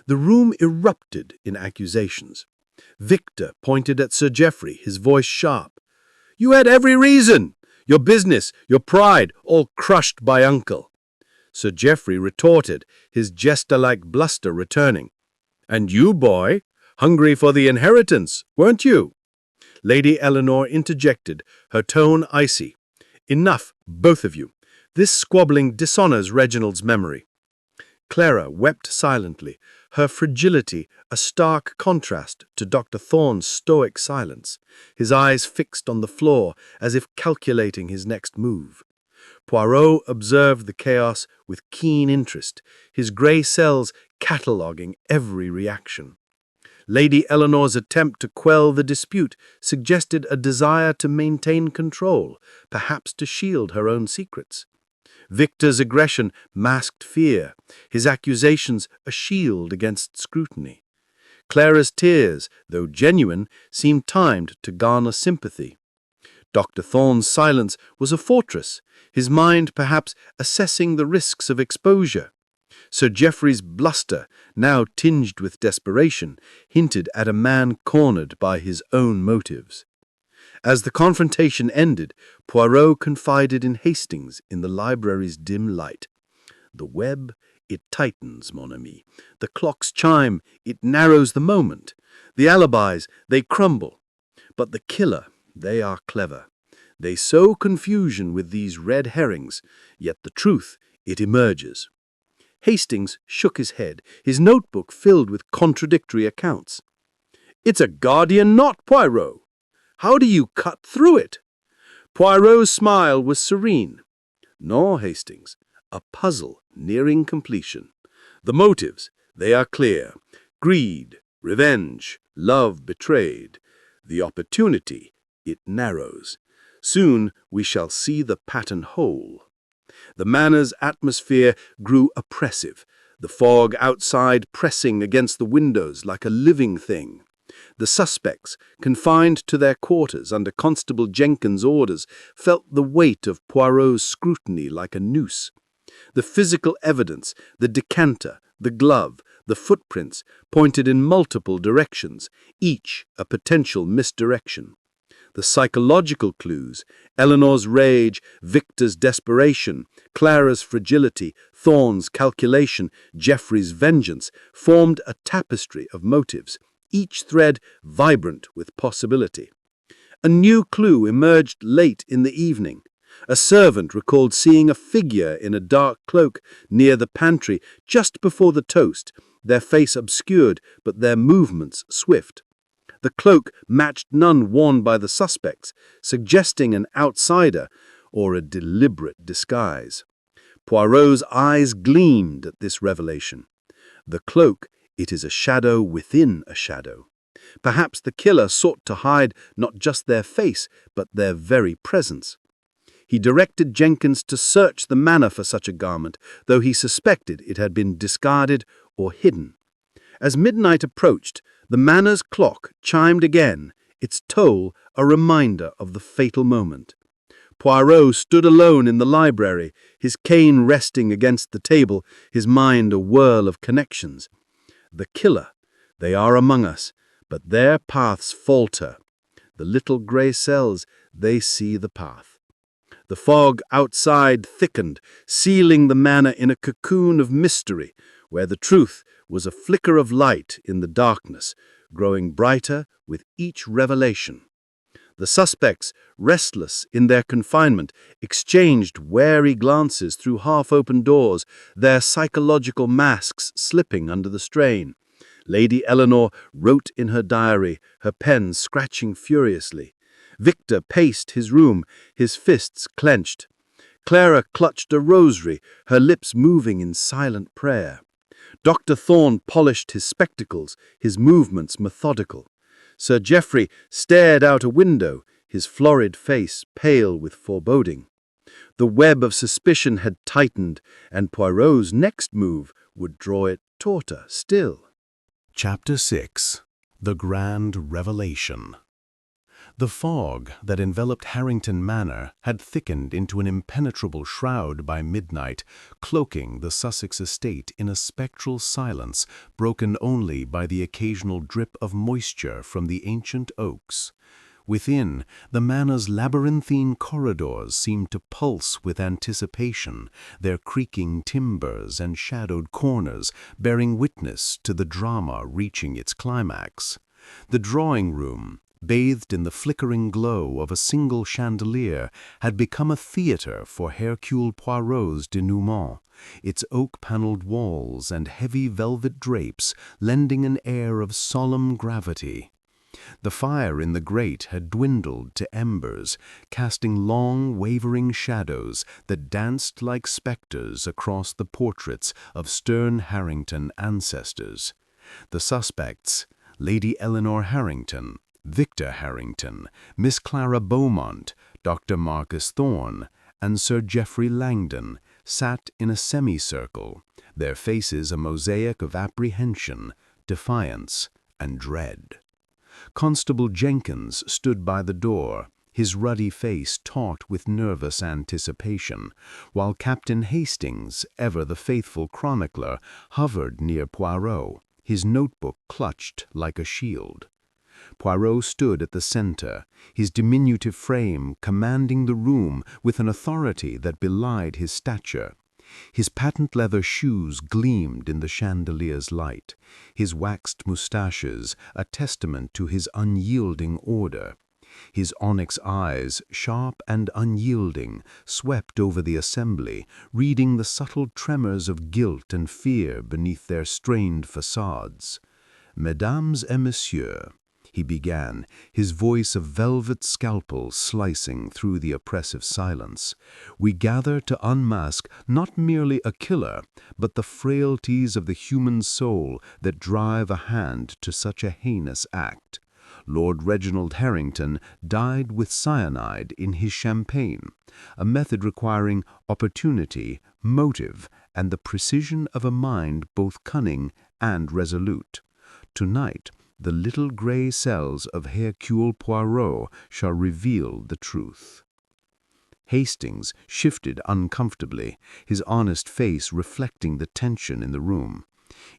The room erupted in accusations. Victor pointed at Sir Geoffrey, his voice sharp. "You had every reason! Your business, your pride, all crushed by Uncle." Sir Geoffrey retorted, his jester-like bluster returning. "And you, boy, hungry for the inheritance, weren't you?" Lady Eleanor interjected, her tone icy. "Enough, both of you. This squabbling dishonors Reginald's memory." Clara wept silently, her fragility a stark contrast to Dr. Thorne's stoic silence, his eyes fixed on the floor as if calculating his next move. Poirot observed the chaos with keen interest, his grey cells cataloguing every reaction. Lady Eleanor's attempt to quell the dispute suggested a desire to maintain control, perhaps to shield her own secrets. Victor's aggression masked fear, his accusations a shield against scrutiny. Clara's tears, though genuine, seemed timed to garner sympathy. Dr. Thorne's silence was a fortress, his mind perhaps assessing the risks of exposure. Sir Geoffrey's bluster, now tinged with desperation, hinted at a man cornered by his own motives. As the confrontation ended, Poirot confided in Hastings in the library's dim light. "The web, it tightens, mon ami. The clock's chime, it narrows the moment. The alibis, they crumble. But the killer, they are clever. They sow confusion with these red herrings, yet the truth, it emerges." Hastings shook his head, his notebook filled with contradictory accounts. "It's a Guardian knot, Poirot. How do you cut through it?" Poirot's smile was serene. "No, Hastings, a puzzle nearing completion. The motives, they are clear. Greed, revenge, love betrayed. The opportunity, it narrows. Soon we shall see the pattern whole." The manor's atmosphere grew oppressive, the fog outside pressing against the windows like a living thing. The suspects, confined to their quarters under Constable Jenkins' orders, felt the weight of Poirot's scrutiny like a noose. The physical evidence, the decanter, the glove, the footprints, pointed in multiple directions, each a potential misdirection. The psychological clues, Eleanor's rage, Victor's desperation, Clara's fragility, Thorne's calculation, Geoffrey's vengeance, formed a tapestry of motives, each thread vibrant with possibility. A new clue emerged late in the evening. A servant recalled seeing a figure in a dark cloak near the pantry just before the toast, their face obscured but their movements swift. The cloak matched none worn by the suspects, suggesting an outsider or a deliberate disguise. Poirot's eyes gleamed at this revelation. The cloak, it is a shadow within a shadow. Perhaps the killer sought to hide not just their face, but their very presence. He directed Jenkins to search the manor for such a garment, though he suspected it had been discarded or hidden. As midnight approached, the manor's clock chimed again, its toll a reminder of the fatal moment. Poirot stood alone in the library, his cane resting against the table, his mind a whirl of connections. The killer, they are among us, but their paths falter. The little grey cells, they see the path. The fog outside thickened, sealing the manor in a cocoon of mystery, where the truth was a flicker of light in the darkness, growing brighter with each revelation. The suspects, restless in their confinement, exchanged wary glances through half-open doors, their psychological masks slipping under the strain. Lady Eleanor wrote in her diary, her pen scratching furiously. Victor paced his room, his fists clenched. Clara clutched a rosary, her lips moving in silent prayer. Dr. Thorne polished his spectacles, his movements methodical. Sir Geoffrey stared out a window, his florid face pale with foreboding. The web of suspicion had tightened, and Poirot's next move would draw it tauter still. Chapter 6. The Grand Revelation. The fog that enveloped Harrington Manor had thickened into an impenetrable shroud by midnight, cloaking the Sussex estate in a spectral silence broken only by the occasional drip of moisture from the ancient oaks. Within, the manor's labyrinthine corridors seemed to pulse with anticipation, their creaking timbers and shadowed corners bearing witness to the drama reaching its climax. The drawing-room, bathed in the flickering glow of a single chandelier, had become a theater for Hercule Poirot's denouement, its oak-paneled walls and heavy velvet drapes lending an air of solemn gravity. The fire in the grate had dwindled to embers, casting long, wavering shadows that danced like specters across the portraits of stern Harrington ancestors. The suspects, Lady Eleanor Harrington, Victor Harrington, Miss Clara Beaumont, Dr. Marcus Thorne, and Sir Geoffrey Langdon, sat in a semicircle, their faces a mosaic of apprehension, defiance, and dread. Constable Jenkins stood by the door, his ruddy face taut with nervous anticipation, while Captain Hastings, ever the faithful chronicler, hovered near Poirot, his notebook clutched like a shield. Poirot stood at the center, his diminutive frame commanding the room with an authority that belied his stature. His patent leather shoes gleamed in the chandelier's light, his waxed mustaches a testament to his unyielding order. His onyx eyes, sharp and unyielding, swept over the assembly, reading the subtle tremors of guilt and fear beneath their strained facades. "Mesdames et messieurs," he began, his voice a velvet scalpel slicing through the oppressive silence, "we gather to unmask not merely a killer, but the frailties of the human soul that drive a hand to such a heinous act. Lord Reginald Harrington died with cyanide in his champagne, a method requiring opportunity, motive, and the precision of a mind both cunning and resolute. Tonight, the little grey cells of Hercule Poirot shall reveal the truth." Hastings shifted uncomfortably, his honest face reflecting the tension in the room.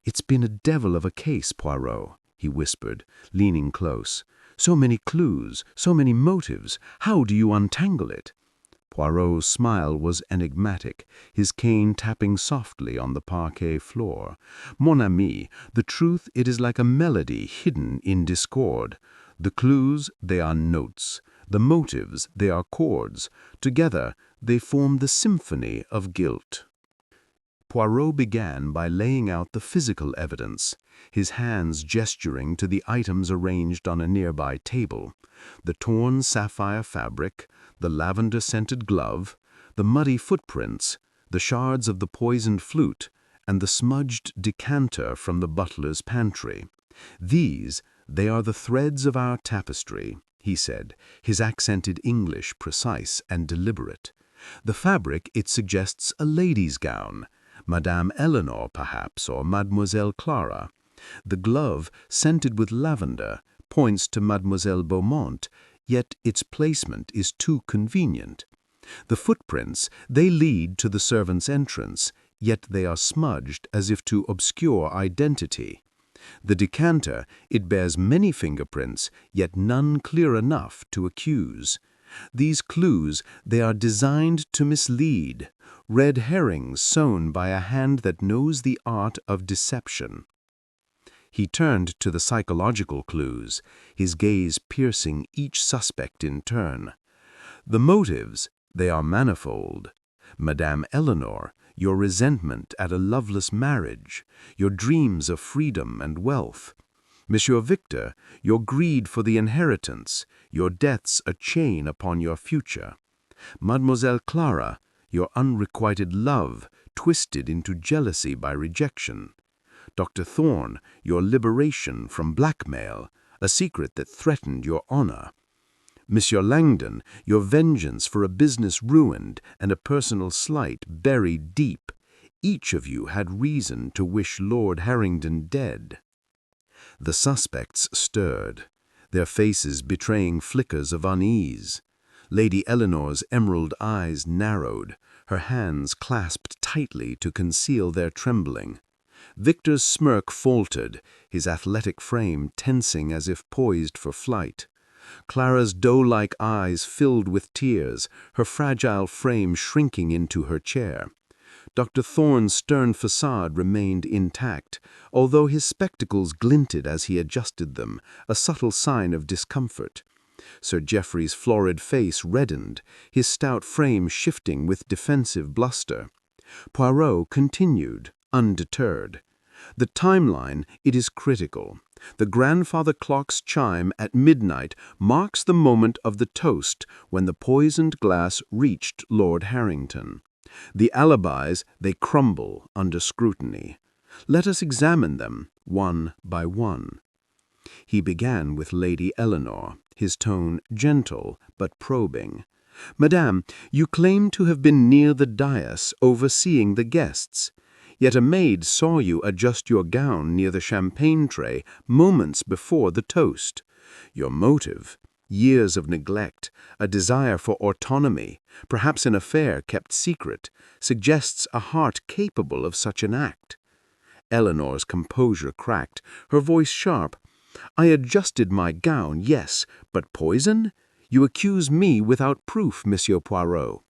"It's been a devil of a case, Poirot," he whispered, leaning close. "So many clues, so many motives. How do you untangle it?" Poirot's smile was enigmatic, his cane tapping softly on the parquet floor. "Mon ami, the truth it is like a melody hidden in discord. The clues, they are notes. The motives, they are chords. Together, they form the symphony of guilt." Poirot began by laying out the physical evidence, his hands gesturing to the items arranged on a nearby table: the torn sapphire fabric, the lavender-scented glove, the muddy footprints, the shards of the poisoned flute, and the smudged decanter from the butler's pantry. These, "They are the threads of our tapestry," he said, his accented English precise and deliberate. "The fabric, it suggests a lady's gown, Madame Eleanor, perhaps, or Mademoiselle Clara. The glove, scented with lavender, points to Mademoiselle Beaumont, yet its placement is too convenient. The footprints, they lead to the servant's entrance, yet they are smudged as if to obscure identity. The decanter, it bears many fingerprints, yet none clear enough to accuse. These clues, they are designed to mislead, red herrings sewn by a hand that knows the art of deception." He turned to the psychological clues, his gaze piercing each suspect in turn. "The motives, they are manifold. Madame Eleanor, your resentment at a loveless marriage, your dreams of freedom and wealth. Monsieur Victor, your greed for the inheritance, your debts a chain upon your future. Mademoiselle Clara, your unrequited love, twisted into jealousy by rejection. Dr. Thorne, your liberation from blackmail, a secret that threatened your honor. Monsieur Langdon, your vengeance for a business ruined and a personal slight buried deep. Each of you had reason to wish Lord Harrington dead." The suspects stirred, their faces betraying flickers of unease. Lady Eleanor's emerald eyes narrowed, her hands clasped tightly to conceal their trembling. Victor's smirk faltered, his athletic frame tensing as if poised for flight. Clara's doe-like eyes filled with tears, her fragile frame shrinking into her chair. Dr. Thorne's stern facade remained intact, although his spectacles glinted as he adjusted them, a subtle sign of discomfort. Sir Geoffrey's florid face reddened, his stout frame shifting with defensive bluster. Poirot continued, undeterred. "The timeline, it is critical. The grandfather clock's chime at midnight marks the moment of the toast when the poisoned glass reached Lord Harrington. The alibis, they crumble under scrutiny. Let us examine them, one by one." He began with Lady Eleanor, his tone gentle but probing. "Madame, you claim to have been near the dais, overseeing the guests. Yet a maid saw you adjust your gown near the champagne tray moments before the toast. Your motive, years of neglect, a desire for autonomy, perhaps an affair kept secret, suggests a heart capable of such an act." Eleanor's composure cracked, her voice sharp. "I adjusted my gown, yes, but poison? You accuse me without proof, Monsieur Poirot."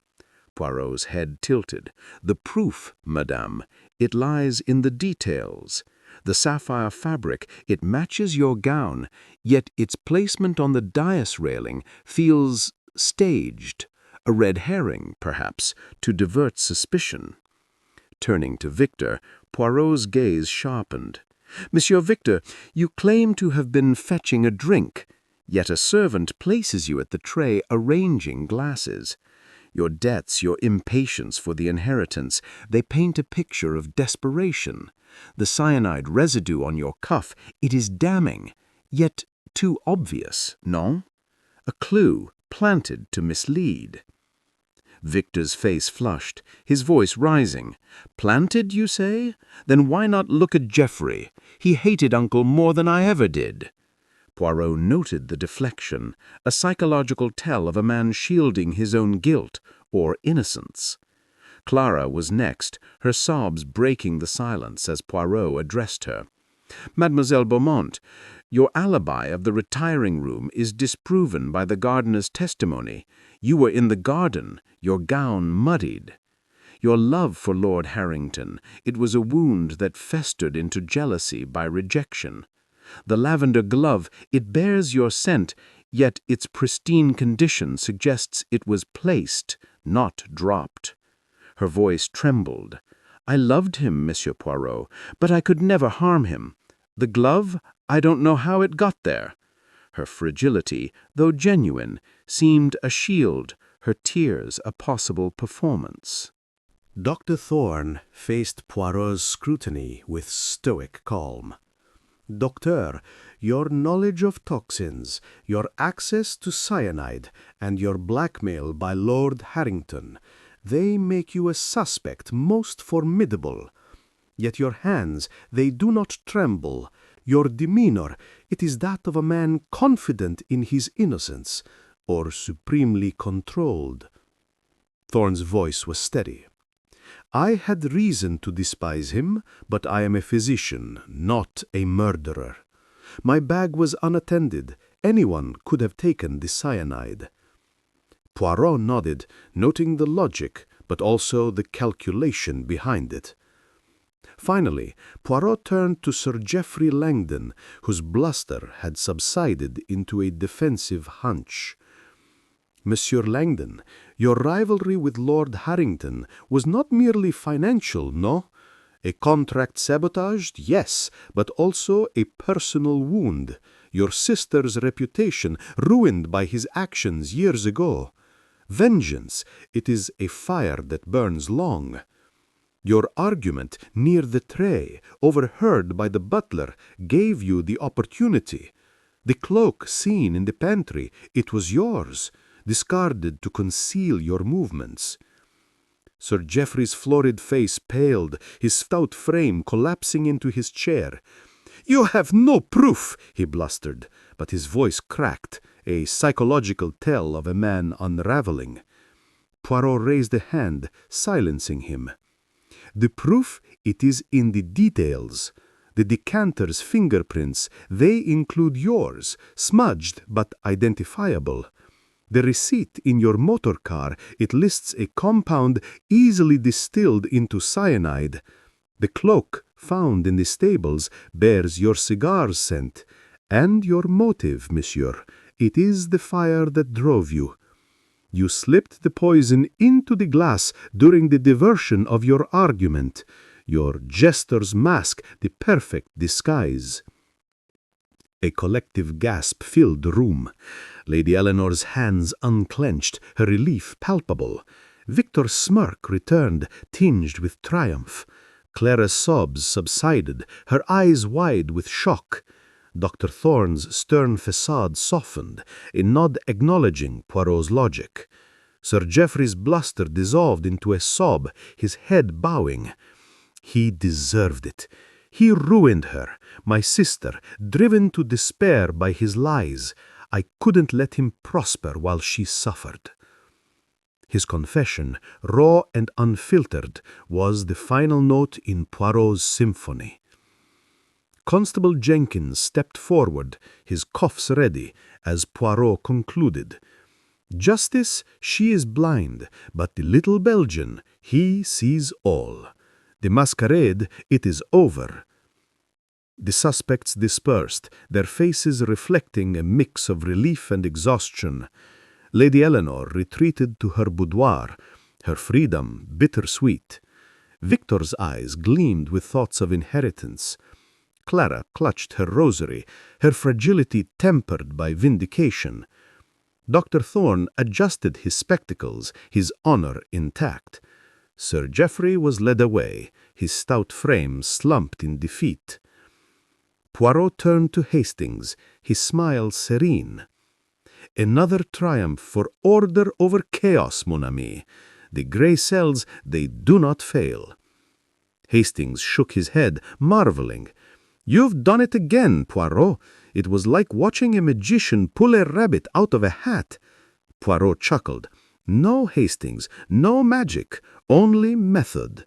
Poirot's head tilted. "The proof, madame, it lies in the details. The sapphire fabric, it matches your gown, yet its placement on the dais railing feels staged. A red herring, perhaps, to divert suspicion." Turning to Victor, Poirot's gaze sharpened. "Monsieur Victor, you claim to have been fetching a drink, yet a servant places you at the tray arranging glasses. Your debts, your impatience for the inheritance, they paint a picture of desperation. The cyanide residue on your cuff, it is damning, yet too obvious, non? A clue planted to mislead." Victor's face flushed, his voice rising. "Planted, you say? Then why not look at Geoffrey? He hated Uncle more than I ever did." Poirot noted the deflection, a psychological tell of a man shielding his own guilt or innocence. Clara was next, her sobs breaking the silence as Poirot addressed her. "Mademoiselle Beaumont, your alibi of the retiring room is disproven by the gardener's testimony. You were in the garden, your gown muddied. Your love for Lord Harrington, it was a wound that festered into jealousy by rejection. The lavender glove, it bears your scent, yet its pristine condition suggests it was placed, not dropped." Her voice trembled. "I loved him, Monsieur Poirot, but I could never harm him. The glove, I don't know how it got there." Her fragility, though genuine, seemed a shield, her tears a possible performance. Dr. Thorne faced Poirot's scrutiny with stoic calm. Doctor, your knowledge of toxins, your access to cyanide, and your blackmail by Lord Harrington, they make you a suspect most formidable. Yet your hands, they do not tremble. Your demeanor, it is that of a man confident in his innocence, or supremely controlled. Thorne's voice was steady. I had reason to despise him, but I am a physician, not a murderer. My bag was unattended. Anyone could have taken the cyanide. Poirot nodded, noting the logic, but also the calculation behind it. Finally, Poirot turned to Sir Geoffrey Langdon, whose bluster had subsided into a defensive hunch. Monsieur Langdon, your rivalry with Lord Harrington was not merely financial, no? A contract sabotaged, yes, but also a personal wound. Your sister's reputation ruined by his actions years ago. Vengeance, it is a fire that burns long. Your argument near the tray, overheard by the butler, gave you the opportunity. The cloak seen in the pantry, it was yours, discarded to conceal your movements. Sir Geoffrey's florid face paled, his stout frame collapsing into his chair. "You have no proof," he blustered, but his voice cracked, a psychological tell of a man unraveling. Poirot raised a hand, silencing him. "The proof, it is in the details. The decanter's fingerprints, they include yours, smudged but identifiable. The receipt in your motor car, it lists a compound easily distilled into cyanide. The cloak found in the stables bears your cigar scent. And your motive, monsieur, it is the fire that drove you. You slipped the poison into the glass during the diversion of your argument. Your jester's mask, the perfect disguise." A collective gasp filled the room. Lady Eleanor's hands unclenched, her relief palpable. Victor's smirk returned, tinged with triumph. Clara's sobs subsided, her eyes wide with shock. Dr. Thorne's stern facade softened, a nod acknowledging Poirot's logic. Sir Geoffrey's bluster dissolved into a sob, his head bowing. He deserved it. He ruined her, my sister, driven to despair by his lies. I couldn't let him prosper while she suffered. His confession, raw and unfiltered, was the final note in Poirot's symphony. Constable Jenkins stepped forward, his cuffs ready, as Poirot concluded. "Justice, she is blind, but the little Belgian, he sees all. The masquerade, it is over." The suspects dispersed, their faces reflecting a mix of relief and exhaustion. Lady Eleanor retreated to her boudoir, her freedom bittersweet. Victor's eyes gleamed with thoughts of inheritance. Clara clutched her rosary, her fragility tempered by vindication. Dr. Thorne adjusted his spectacles, his honor intact. Sir Geoffrey was led away, his stout frame slumped in defeat. Poirot turned to Hastings, his smile serene. "Another triumph for order over chaos, mon ami. The grey cells, they do not fail." Hastings shook his head, marveling. "You've done it again, Poirot. It was like watching a magician pull a rabbit out of a hat." Poirot chuckled. "No, Hastings, no magic, only method."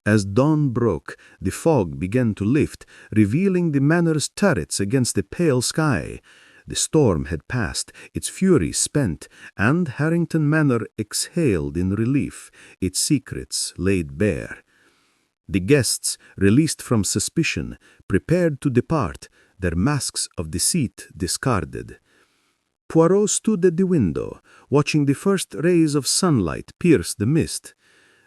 As dawn broke, the fog began to lift, revealing the manor's turrets against the pale sky. The storm had passed, its fury spent, and Harrington Manor exhaled in relief, its secrets laid bare. The guests, released from suspicion, prepared to depart, their masks of deceit discarded. Poirot stood at the window, watching the first rays of sunlight pierce the mist.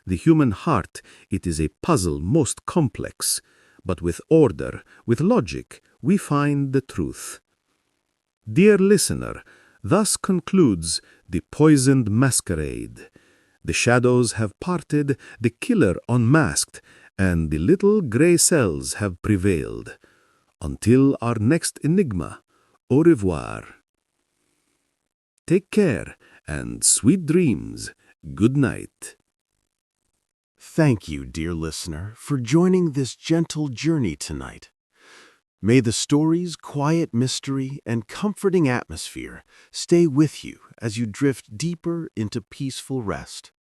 The human heart, it is a puzzle most complex, but with order, with logic, we find the truth. Dear listener, thus concludes The Poisoned Masquerade. The shadows have parted, the killer unmasked, and the little grey cells have prevailed. Until our next enigma, au revoir. Take care and sweet dreams. Good night. Thank you, dear listener, for joining this gentle journey tonight. May the story's quiet mystery and comforting atmosphere stay with you as you drift deeper into peaceful rest.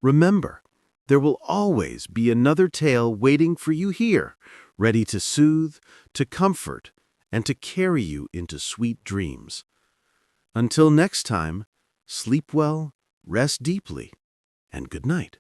Remember, there will always be another tale waiting for you here, ready to soothe, to comfort, and to carry you into sweet dreams. Until next time, sleep well, rest deeply, and good night.